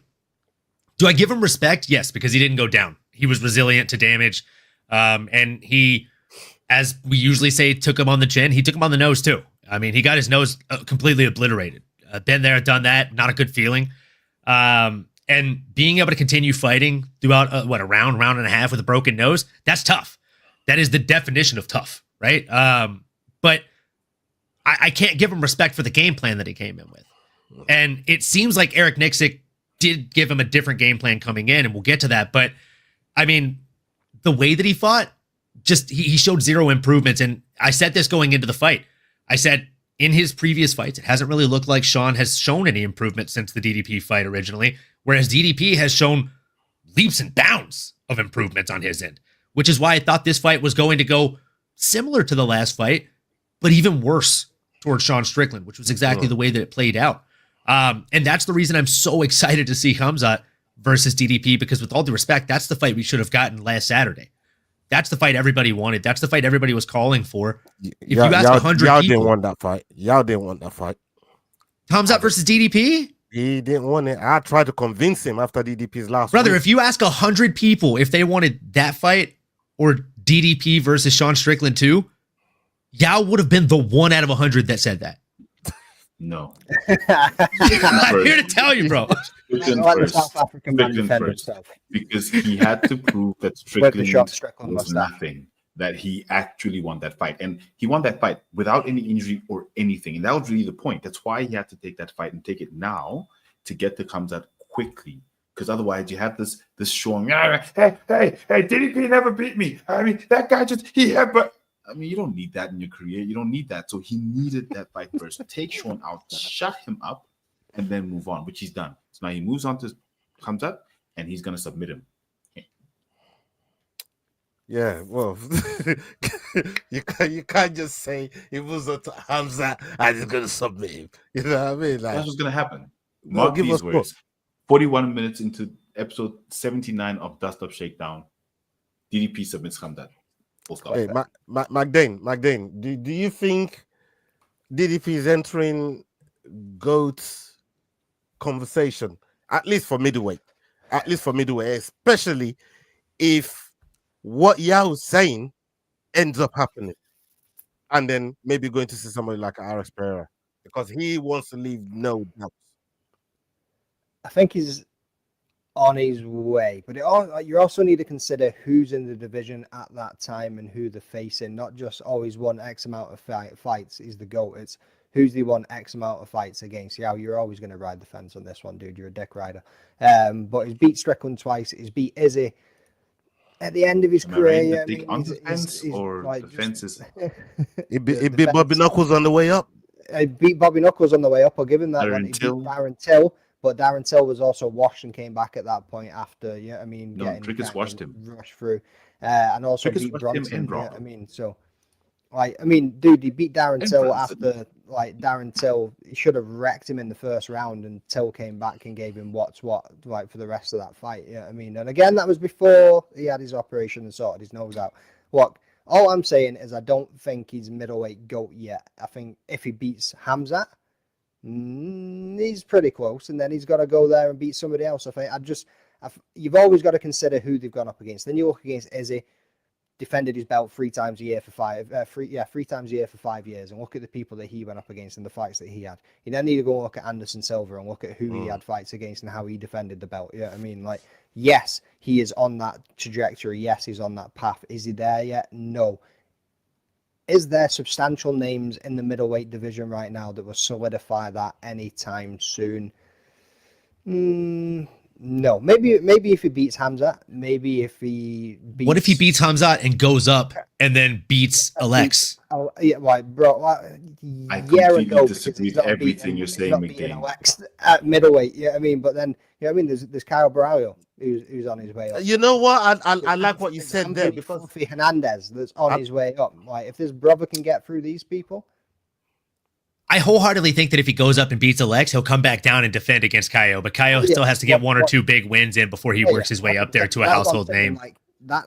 do I give him respect? Yes, because he didn't go down. He was resilient to damage, and he, as we usually say, took him on the chin. He took him on the nose too. I mean, he got his nose completely obliterated. Been there, done that. Not a good feeling. And being able to continue fighting throughout a round and a half with a broken nose, that's tough. That is the definition of tough, right? But I can't give him respect for the game plan that he came in with. And it seems like Eric Nicksick did give him a different game plan coming in, and we'll get to that. But, I mean, the way that he fought, just he showed zero improvements. And I said this going into the fight. I said, in his previous fights, it hasn't really looked like Sean has shown any improvement since the DDP fight originally, whereas DDP has shown leaps and bounds of improvements on his end, which is why I thought this fight was going to go similar to the last fight, but even worse towards Sean Strickland, which was exactly the way that it played out. And that's the reason I'm so excited to see Khamzat versus DDP, because with all due respect, that's the fight we should have gotten last Saturday. That's the fight everybody wanted. That's the fight everybody was calling for. If you ask 100 y'all people, didn't want that fight. Y'all didn't want that fight. Khamzat versus DDP? He didn't want it. I tried to convince him after DDP's last Brother, week. if you ask 100 people if they wanted that fight or DDP versus Sean Strickland too, y'all would have been the 1 out of 100 that said that. No. I'm here to tell you, bro. South African man defend himself. Because he had to prove that Strickland was nothing, that he actually won that fight. And he won that fight without any injury or anything. And that was really the point. That's why he had to take that fight and take it now to get the Khamzat quickly. Because otherwise you have this showing, hey, DDP never beat me. I mean, that guy I mean, you don't need that in your career. You don't need that. So he needed that fight first. Take Sean out, shut him up, and then move on, which he's done. So now he moves on to Khamzat, and he's going to submit him. Yeah, well, you can't just say he moves on to Khamzat and he's going to submit him. You know what I mean? Like, that's what's going to happen. Mark these words. 41 minutes into episode 79 of Dust Up Shakedown, DDP submits Khamzat. Hey, McDane, do you think DDP is entering GOAT's conversation, at least for middleweight, especially if what Yao's saying ends up happening, and then maybe going to see somebody like Aris Pereira, because he wants to leave no doubts? I think he's on his way, but you also need to consider who's in the division at that time and who they're facing. Not just always won X amount of fights is the GOAT. It's who's the one X amount of fights against. Yeah, you're always going to ride the fence on this one, dude. You're a dick rider. But he's beat Strickland twice. He's beat Izzy at the end of his career. Yeah, I mean, on the fence or like the fences. He beat Bobby Knuckles on the way up. He beat Bobby Knuckles on the way up. I'll give him that one. He beat Darren Till. But Darren Till was also washed and came back at that point after, yeah, I mean, no, Dricus washed him. Rushed through. And also Dricus beat Bronson. Yeah, I mean, so, like, I mean, dude, he beat Darren Till after, like, Darren Till, he should have wrecked him in the first round, and Till came back and gave him what's what, like, for the rest of that fight. Yeah, I mean, and again, that was before he had his operation and sorted his nose out. All I'm saying is I don't think he's middleweight GOAT yet. I think if he beats Khamzat, he's pretty close, and then he's got to go there and beat somebody else. I think you've always got to consider who they've gone up against. Then you look against Izzy, defended his belt 3 times a year for 3 times a year for 5 years, and look at the people that he went up against and the fights that he had. You then need to go look at Anderson Silva and look at who he had fights against and how he defended the belt. Yeah, I mean, like, yes, he is on that trajectory. Yes, he's on that path. Is he there yet? No. Is there substantial names in the middleweight division right now that will solidify that anytime soon? No. Maybe if he beats Khamzat, maybe if he beats... What if he beats Khamzat and goes up and then beats Alex? Yeah, like, bro, I completely disagree with everything you're saying, McDane. Alex at middleweight, yeah, I mean, but then, you know what I mean, there's Kyle Barrio who's on his way up. You know what? I like what you said there, because Hernandez that's on his way up. Like, if this brother can get through these people, I wholeheartedly think that if he goes up and beats Alex, he'll come back down and defend against Kaio. But Kaio still has to get 1 or 2 big wins in before he works his way up there to a household name. Like,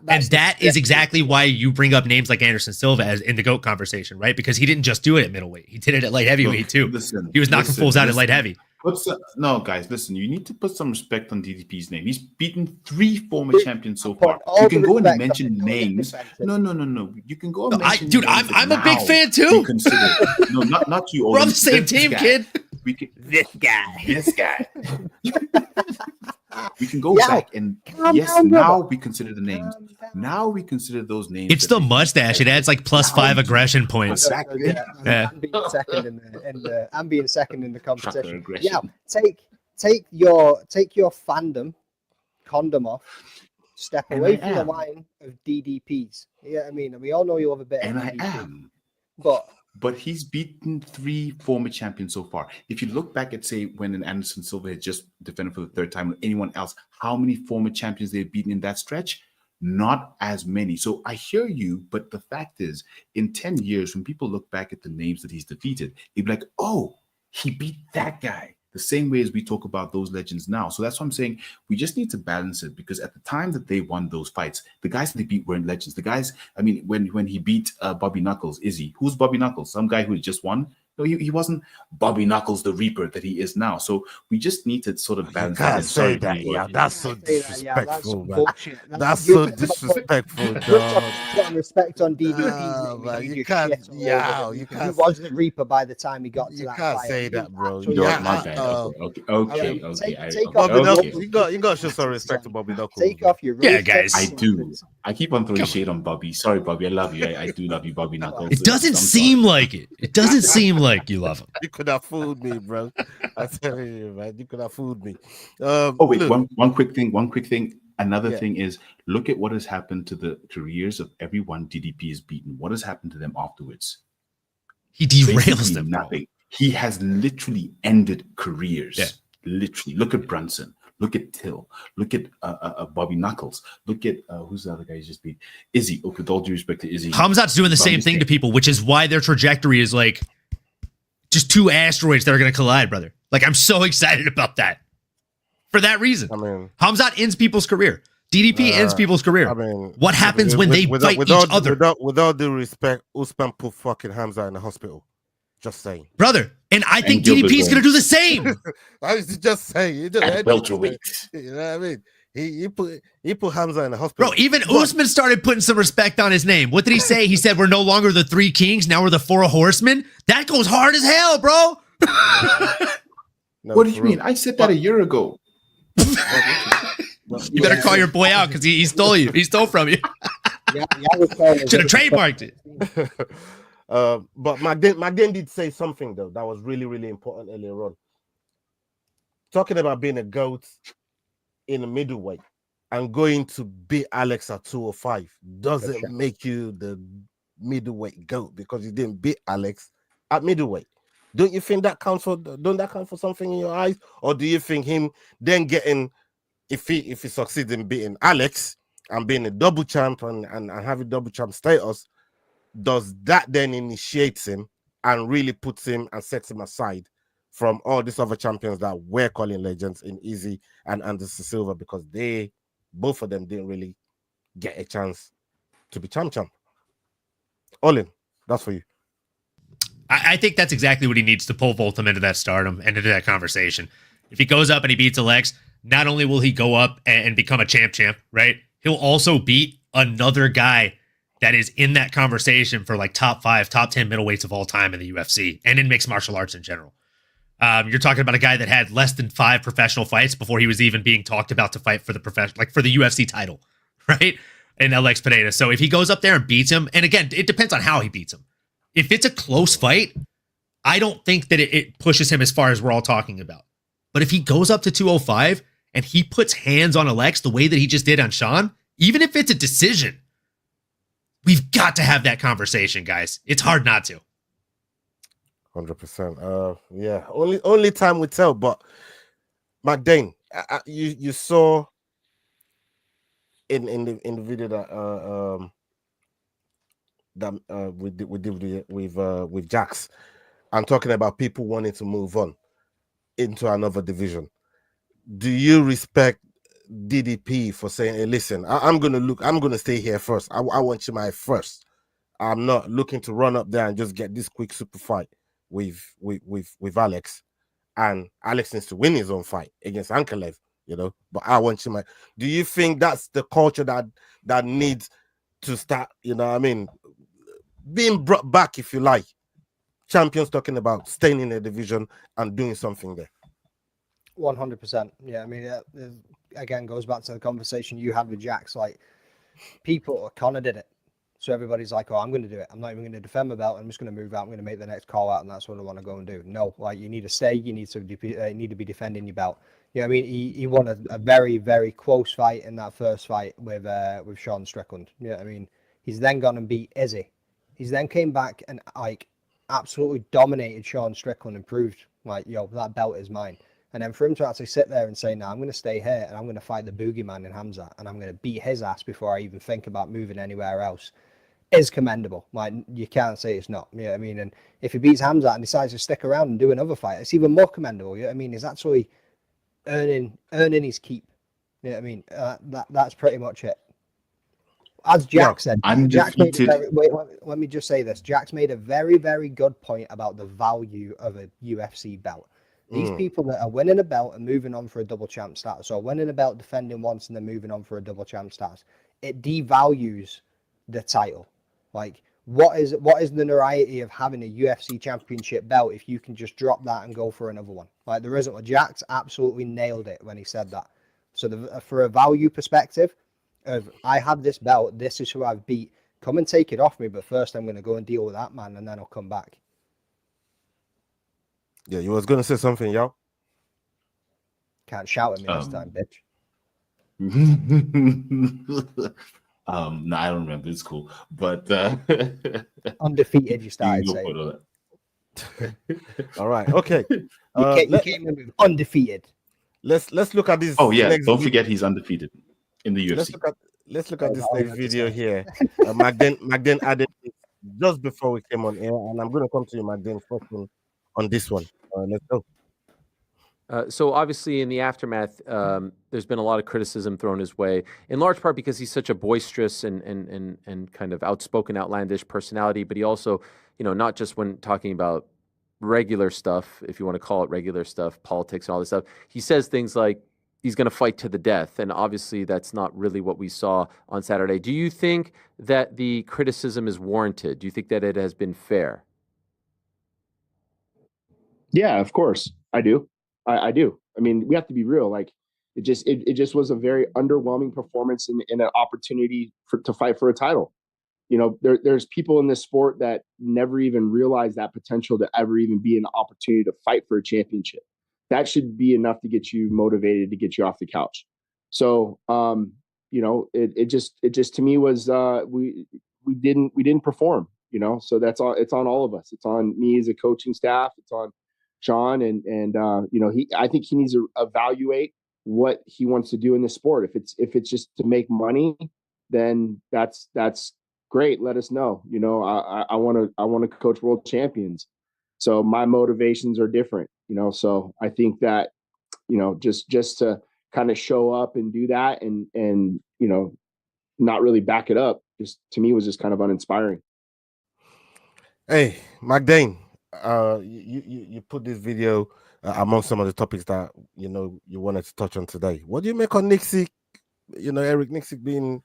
and that is exactly why you bring up names like Anderson Silva as in the GOAT conversation, right? Because he didn't just do it at middleweight; he did it at light heavyweight too. He was knocking fools out at light heavy. No, guys, listen. You need to put some respect on DDP's name. He's beaten 3 former champions so far. You can go and mention names. No. You can go and mention dude, names I'm a big fan too. No, not you. We're on the same team, kid. This guy. We can go back and yes, now we consider the names. Now we consider those names. It's the mustache. It adds like +5 aggression points. Exactly. Yeah. And being second in the competition. Yeah, take your fandom condom off. Step away from the line of DDPs. Yeah, I mean, we all know you have a bit of DDP. But he's beaten 3 former champions so far. If you look back at, say, when an Anderson Silva had just defended for the 3rd time, or anyone else, how many former champions they've beaten in that stretch? Not as many. So I hear you, but the fact is, in 10 years, when people look back at the names that he's defeated, they'd be like, oh, he beat that guy. The same way as we talk about those legends now. So that's what I'm saying. We just need to balance it, because at the time that they won those fights, the guys that they beat weren't legends. The guys, I mean, when he beat Bobby Knuckles, Izzy, who's Bobby Knuckles? Some guy who had just won? No, he wasn't Bobby Knuckles, the Reaper that he is now. So we just need to sort of balance. You can't say that. Yeah, that's so disrespectful, man. That's so disrespectful, dog. Putting respect on DDP. You can't. Yeah, you can't. He was the Reaper by the time he got to that fight. You can't say that, bro. My bad. Okay. You got to show some respect to Bobby Knuckles. Take off your guys. I do. I keep on throwing shade on Bobby. Sorry, Bobby. I love you. I do love you, Bobby Knuckles. It doesn't seem like it. It doesn't seem like you love him. You could have fooled me, bro. I tell you, man. You could have fooled me. Wait, one quick thing. Another thing is, look at what has happened to the careers of everyone DDP has beaten. What has happened to them afterwards? He derails them. Nothing. He has literally ended careers. Yeah. Literally. Look at Brunson. Look at Till. Look at Bobby Knuckles. Look at who's the other guy he just beat? Izzy. Oh, with all due respect to Izzy. Khamzat's doing the same thing to people, which is why their trajectory is like just 2 asteroids that are going to collide, brother. Like, I'm so excited about that. For that reason. I mean, Khamzat ends people's career. DDP ends people's career. I mean, what happens when they fight each other? With all due respect, Usman put fucking Khamzat in the hospital. Just saying. Brother, and I think DDP is going to do the same. I was just saying. Welterweight. You know what I mean? He put Khamzat in the hospital. Bro, even Usman started putting some respect on his name. What did he say? He said, we're no longer the 3 kings. Now we're the 4 horsemen. That goes hard as hell, bro. No, what do you mean? I said that a year ago. You better call your boy out because he stole you. He stole from you. Should have trademarked it. But McDane did say something, though, that was really, really important earlier on. Talking about being a GOAT in a middleweight and going to beat Alex at 205 doesn't make you the middleweight GOAT because you didn't beat Alex at middleweight. Don't you think that counts for? Don't that count for something in your eyes, or do you think him then getting, if he succeeds in beating Alex and being a double champ and having double champ status, does that then initiates him and really puts him and sets him aside from all these other champions that we're calling legends in Izzy and Anderson Silva, because both of them didn't really get a chance to be champ. Olin, that's for you. I think that's exactly what he needs to pull both of them into that stardom and into that conversation. If he goes up and he beats Alex, not only will he go up and become a champ, right? He'll also beat another guy that is in that conversation for like top 5, top 10 middleweights of all time in the UFC and in mixed martial arts in general. You're talking about a guy that had less than 5 professional fights before he was even being talked about to fight for the for the UFC title, right? And Alex Pineda. So if he goes up there and beats him, and again, it depends on how he beats him. If it's a close fight, I don't think that it pushes him as far as we're all talking about. But if he goes up to 205 and he puts hands on Alex the way that he just did on Sean, even if it's a decision, we've got to have that conversation, guys. It's hard not to. 100%. Yeah, only time will tell. But McDane, you saw in the video that we did with Jax, and talking about people wanting to move on into another division. Do you respect DDP for saying, "Hey, listen, I'm gonna stay here first. I want Chimaev first. I'm not looking to run up there and just get this quick super fight with Alex, and Alex needs to win his own fight against Ankalaev, but I want Chimaev." Do you think that's the culture that needs to start, being brought back, if you like? Champions talking about staying in the division and doing something there. 100%. Yeah, I mean, again, goes back to the conversation you had with Jax. Like, Conor did it. So everybody's like, oh, I'm going to do it. I'm not even going to defend my belt. I'm just going to move out. I'm going to make the next call out, and that's what I want to go and do. No, like, you need to stay. You need to be defending your belt. You know what I mean? He won a very, very close fight in that first fight with Sean Strickland. You know what I mean? He's then gone and beat Izzy. He's then came back and like absolutely dominated Sean Strickland and proved like, yo, that belt is mine. And then for him to actually sit there and say, no, I'm going to stay here and I'm going to fight the boogeyman in Khamzat and I'm going to beat his ass before I even think about moving anywhere else is commendable. Like, you can't say it's not. You know what I mean? And if he beats Khamzat and decides to stick around and do another fight, it's even more commendable. You know what I mean? He's actually earning his keep. You know what I mean? That's pretty much it. As Jack said, Jack made let me just say this. Jack's made a very, very good point about the value of a UFC belt. These people that are winning a belt and moving on for a double champ status, or winning a belt, defending once, and then moving on for a double champ status, it devalues the title. Like, what is the notoriety of having a UFC championship belt if you can just drop that and go for another one? Like, there isn't. Jack's absolutely nailed it when he said that. So for a value perspective, of I have this belt, this is who I've beat. Come and take it off me, but first I'm going to go and deal with that man, and then I'll come back. Yeah, you was going to say something, yo? Can't shout at me this time, bitch. No, I don't remember. It's cool, but undefeated. You started saying. All right, okay. You came in with undefeated. Let's look at this. Oh yeah, don't forget he's undefeated in the UFC. Let's look at this next video here. Magden added it just before we came on air, and I'm going to come to you, Magden, first on this one. Let's go. So obviously in the aftermath, there's been a lot of criticism thrown his way, in large part because he's such a boisterous and kind of outspoken, outlandish personality, but he also, not just when talking about regular stuff, if you want to call it regular stuff, politics and all this stuff, he says things like he's going to fight to the death. And obviously that's not really what we saw on Saturday. Do you think that the criticism is warranted? Do you think that it has been fair? Yeah, of course. I do. I do. I mean, we have to be real. Like, it just was a very underwhelming performance in an opportunity to fight for a title. There's people in this sport that never even realize that potential to ever even be an opportunity to fight for a championship. That should be enough to get you motivated, to get you off the couch. So, it just to me was we didn't perform. So that's all. It's on all of us. It's on me as a coaching staff. It's on Sean and I think he needs to evaluate what he wants to do in this sport. If it's just to make money, then that's great. Let us know. I want to coach world champions. So my motivations are different, so I think that, just to kind of show up and do that and not really back it up, just to me was just kind of uninspiring. Hey, Magden, you put this video among some of the topics that you wanted to touch on today. What do you make on Nicksick? Eric Nicksick being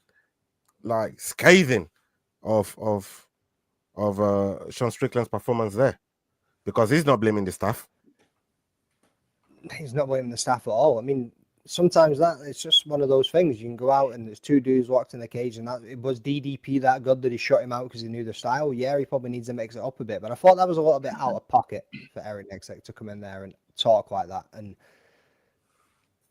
like scathing of Sean Strickland's performance there, because he's not blaming the staff. He's not blaming the staff at all. I mean, sometimes it's just one of those things. You can go out and there's two dudes locked in the cage, and that it was DDP that good that he shut him out because he knew the style. Yeah, he probably needs to mix it up a bit, but I thought that was a little bit out of pocket for Eric Nicksick to come in there and talk like that and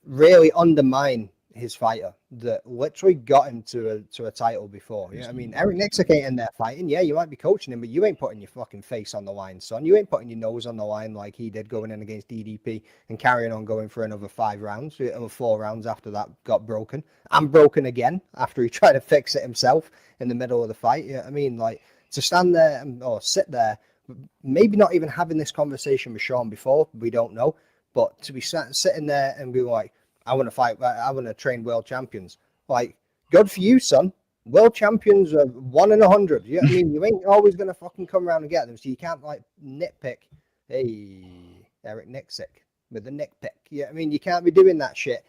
really undermine his fighter that literally got him to a title before. You know what I mean? Eric Nicksick ain't in there fighting. Yeah, you might be coaching him, but you ain't putting your fucking face on the line, son. You ain't putting your nose on the line like he did going in against DDP and carrying on going for another 5 rounds. 4 rounds after that got broken. And broken again after he tried to fix it himself in the middle of the fight. You know what I mean? Like, to stand there or sit there, maybe not even having this conversation with Sean before, we don't know, but to be sitting there and be like, I want to fight. I want to train world champions. Like, good for you, son. World champions are 1 in 100. You know what I mean? You ain't always going to fucking come around and get them. So you can't like nitpick. Hey, Eric Nicksick with the nitpick. You know what I mean? You can't be doing that shit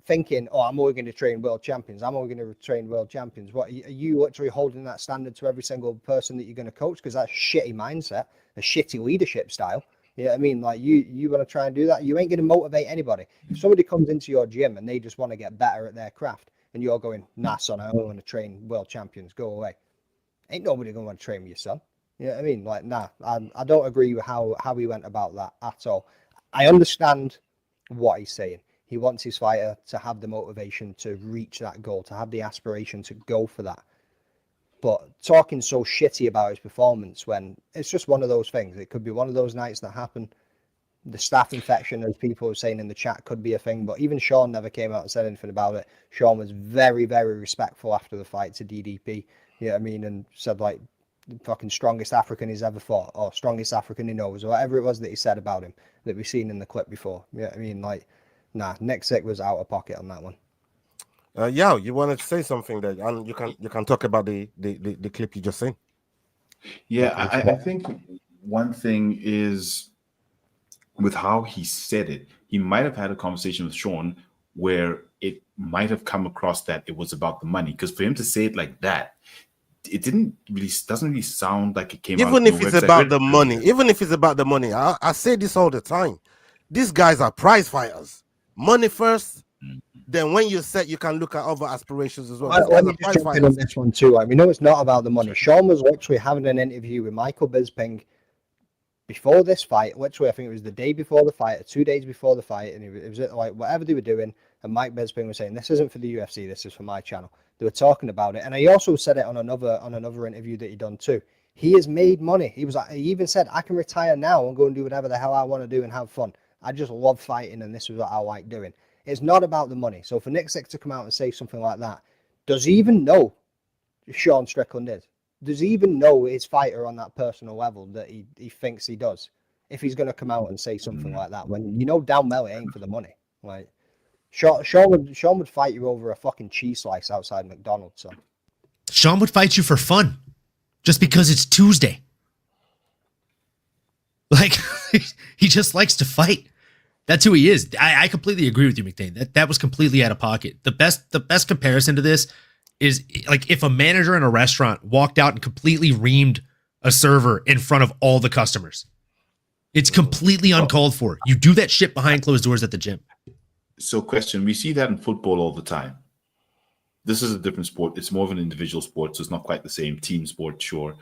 thinking, oh, I'm only going to train world champions. I'm only going to train world champions. What, are you literally holding that standard to every single person that you're going to coach? Because that's a shitty mindset, a shitty leadership style. You know what I mean? Like, you want to try and do that, you ain't going to motivate anybody. If somebody comes into your gym and they just want to get better at their craft, and you're going, nah, son, I only want to train world champions, go away. Ain't nobody going to want to train with your son. You know what I mean? Like, nah, I don't agree with how he went about that at all. I understand what he's saying. He wants his fighter to have the motivation to reach that goal, to have the aspiration to go for that. But talking so shitty about his performance when it's just one of those things. It could be one of those nights that happen. The staph infection, as people were saying in the chat, could be a thing. But even Sean never came out and said anything about it. Sean was very, very respectful after the fight to DDP. You know what I mean? And said, like, the fucking strongest African he's ever fought, or strongest African he knows, or whatever it was that he said about him that we've seen in the clip before. You know what I mean? Like, nah, Nicksick was out of pocket on that one. Yeah, you wanted to say something there, and you can talk about the clip you just seen. Yeah, I think one thing is with how he said it, he might have had a conversation with Sean where it might have come across that it was about the money. Because for him to say it like that, it doesn't really sound like it came out. Even if it's about the money, I say this all the time. These guys are prize fighters. Money first. Then when you're set, you can look at other aspirations as well. Let me just jump in on this one too. We know it's not about the money. Sean was literally having an interview with Michael Bisping before this fight. Literally, I think it was the day before the fight, or 2 days before the fight, and it was like whatever they were doing. And Mike Bisping was saying, "This isn't for the UFC. This is for my channel." They were talking about it, and he also said it on another interview that he done too. He has made money. He even said, "I can retire now and go and do whatever the hell I want to do and have fun. I just love fighting, and this is what I like doing." It's not about the money. So for Nicksick to come out and say something like that, does he even know Sean Strickland is? Does he even know his fighter on that personal level that he thinks he does? If he's going to come out and say something like that, when you know down well it ain't for the money. Like Sean would fight you over a fucking cheese slice outside McDonald's. So Sean would fight you for fun, just because it's Tuesday. Like he just likes to fight. That's who he is. I completely agree with you, McDane. That was completely out of pocket. The best comparison to this is like if a manager in a restaurant walked out and completely reamed a server in front of all the customers. It's completely uncalled for. You do that shit behind closed doors at the gym. So question, we see that in football all the time. This is a different sport. It's more of an individual sport, so it's not quite the same. Team sport, sure.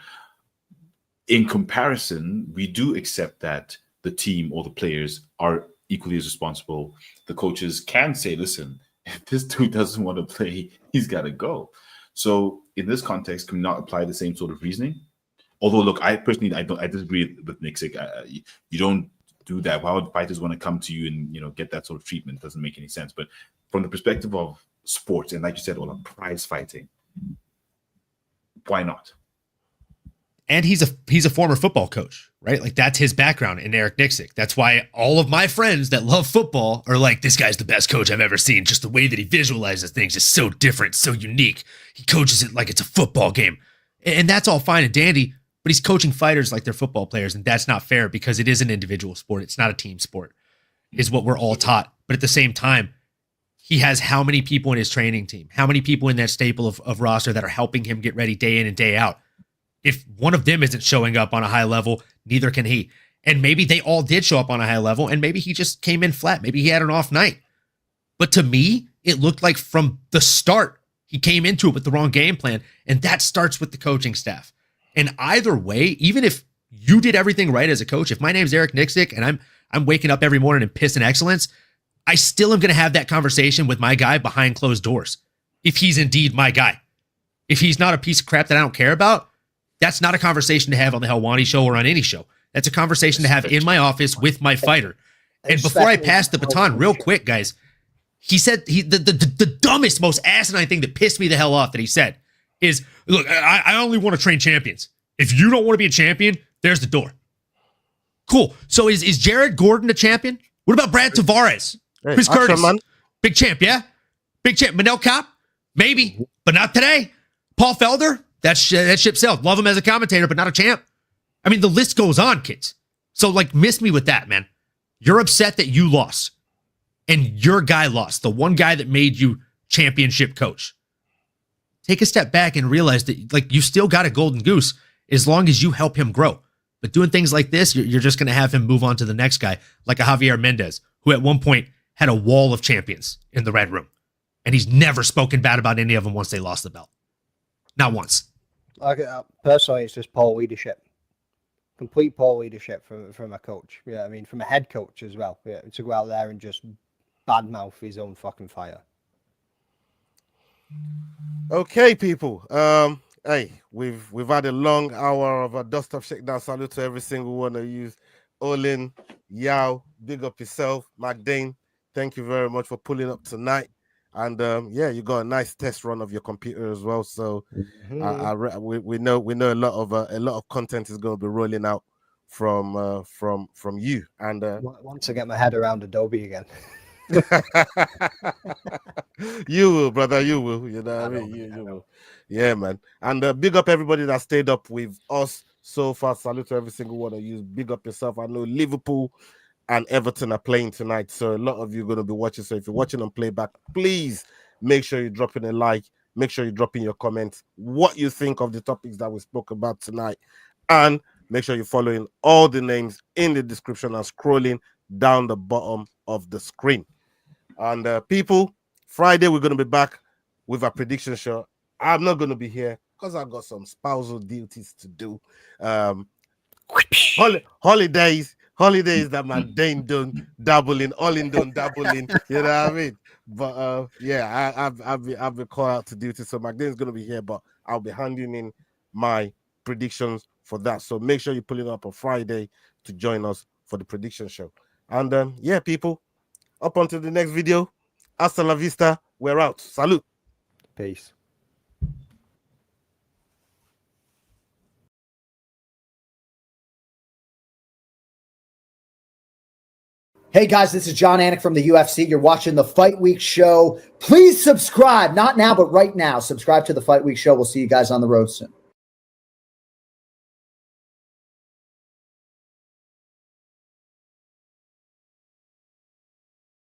In comparison, we do accept that the team or the players are equally as responsible. The coaches can say, listen, if this dude doesn't want to play, he's got to go. So in this context, can we not apply the same sort of reasoning? Although, look, I personally, I disagree with Nicksick. You don't do that. Why would fighters want to come to you and, get that sort of treatment? It doesn't make any sense. But from the perspective of sports, and like you said, Ola, prize fighting, why not? And he's a former football coach, right? Like that's his background in Eric Nicksick. That's why all of my friends that love football are like, this guy's the best coach I've ever seen. Just the way that he visualizes things is so different, so unique. He coaches it like it's a football game. And that's all fine and dandy, but he's coaching fighters like they're football players. And that's not fair because it is an individual sport. It's not a team sport, is what we're all taught. But at the same time, he has how many people in his training team, how many people in that staple of roster that are helping him get ready day in and day out. If one of them isn't showing up on a high level, neither can he. And maybe they all did show up on a high level, and maybe he just came in flat. Maybe he had an off night. But to me, it looked like from the start, he came into it with the wrong game plan, and that starts with the coaching staff. And either way, even if you did everything right as a coach, if my name's Eric Nicksick and I'm waking up every morning and pissing excellence, I still am going to have that conversation with my guy behind closed doors. If he's indeed my guy. If he's not a piece of crap that I don't care about, that's not a conversation to have on the Helwani show or on any show. That's a conversation to have in my office with my fighter. And before I pass the baton, real quick, guys, he said the dumbest, most asinine thing that pissed me the hell off that he said is, look, I only want to train champions. If you don't want to be a champion, there's the door. Cool. So is Jared Gordon a champion? What about Brad Tavares? Chris Curtis? Big champ, yeah? Big champ. Manel Kape? Maybe, but not today. Paul Felder? That ship sailed. Love him as a commentator, but not a champ. I mean, the list goes on, kids. So, miss me with that, man. You're upset that you lost. And your guy lost. The one guy that made you championship coach. Take a step back and realize that, you still got a golden goose as long as you help him grow. But doing things like this, you're just going to have him move on to the next guy, like a Javier Mendez, who at one point had a wall of champions in the Red Room. And he's never spoken bad about any of them once they lost the belt. Not once. Like, personally, it's just poor leadership. Complete poor leadership from a coach. Yeah, I mean, from a head coach as well. Yeah, to go out there and just badmouth his own fucking fire. Okay, people. Hey, we've had a long hour of a dust off shakedown. Salute to every single one of you. Olin, Yao, big up yourself. McDane, thank you very much for pulling up tonight. And yeah, you got a nice test run of your computer as well. So we know a lot of content is going to be rolling out from you. And once I get my head around Adobe again. You will, brother. You will. You know what I mean? You will. Yeah, man. And big up everybody that stayed up with us so far. Salute to every single one of you. Big up yourself. I know Liverpool and Everton are playing tonight, so a lot of you are going to be watching. So if you're watching on playback, please make sure you're dropping a like. Make sure you're dropping your comments, what you think of the topics that we spoke about tonight, and make sure you're following all the names in the description and scrolling down the bottom of the screen. And people, Friday we're going to be back with a prediction show. I'm not going to be here because I've got some spousal duties to do. Holidays that my Dane done dabbling, all in done dabbling, you know what I mean? But yeah, I've been called out to duty, so McDane's gonna be here, but I'll be handing in my predictions for that. So make sure you're pulling up on Friday to join us for the prediction show. And yeah, people, up onto the next video. Hasta la vista. We're out. Salute. Peace. Hey guys, this is John Anik from the UFC. You're watching the Fight Week show. Please subscribe. Not now, but right now. Subscribe to the Fight Week show. We'll see you guys on the road soon.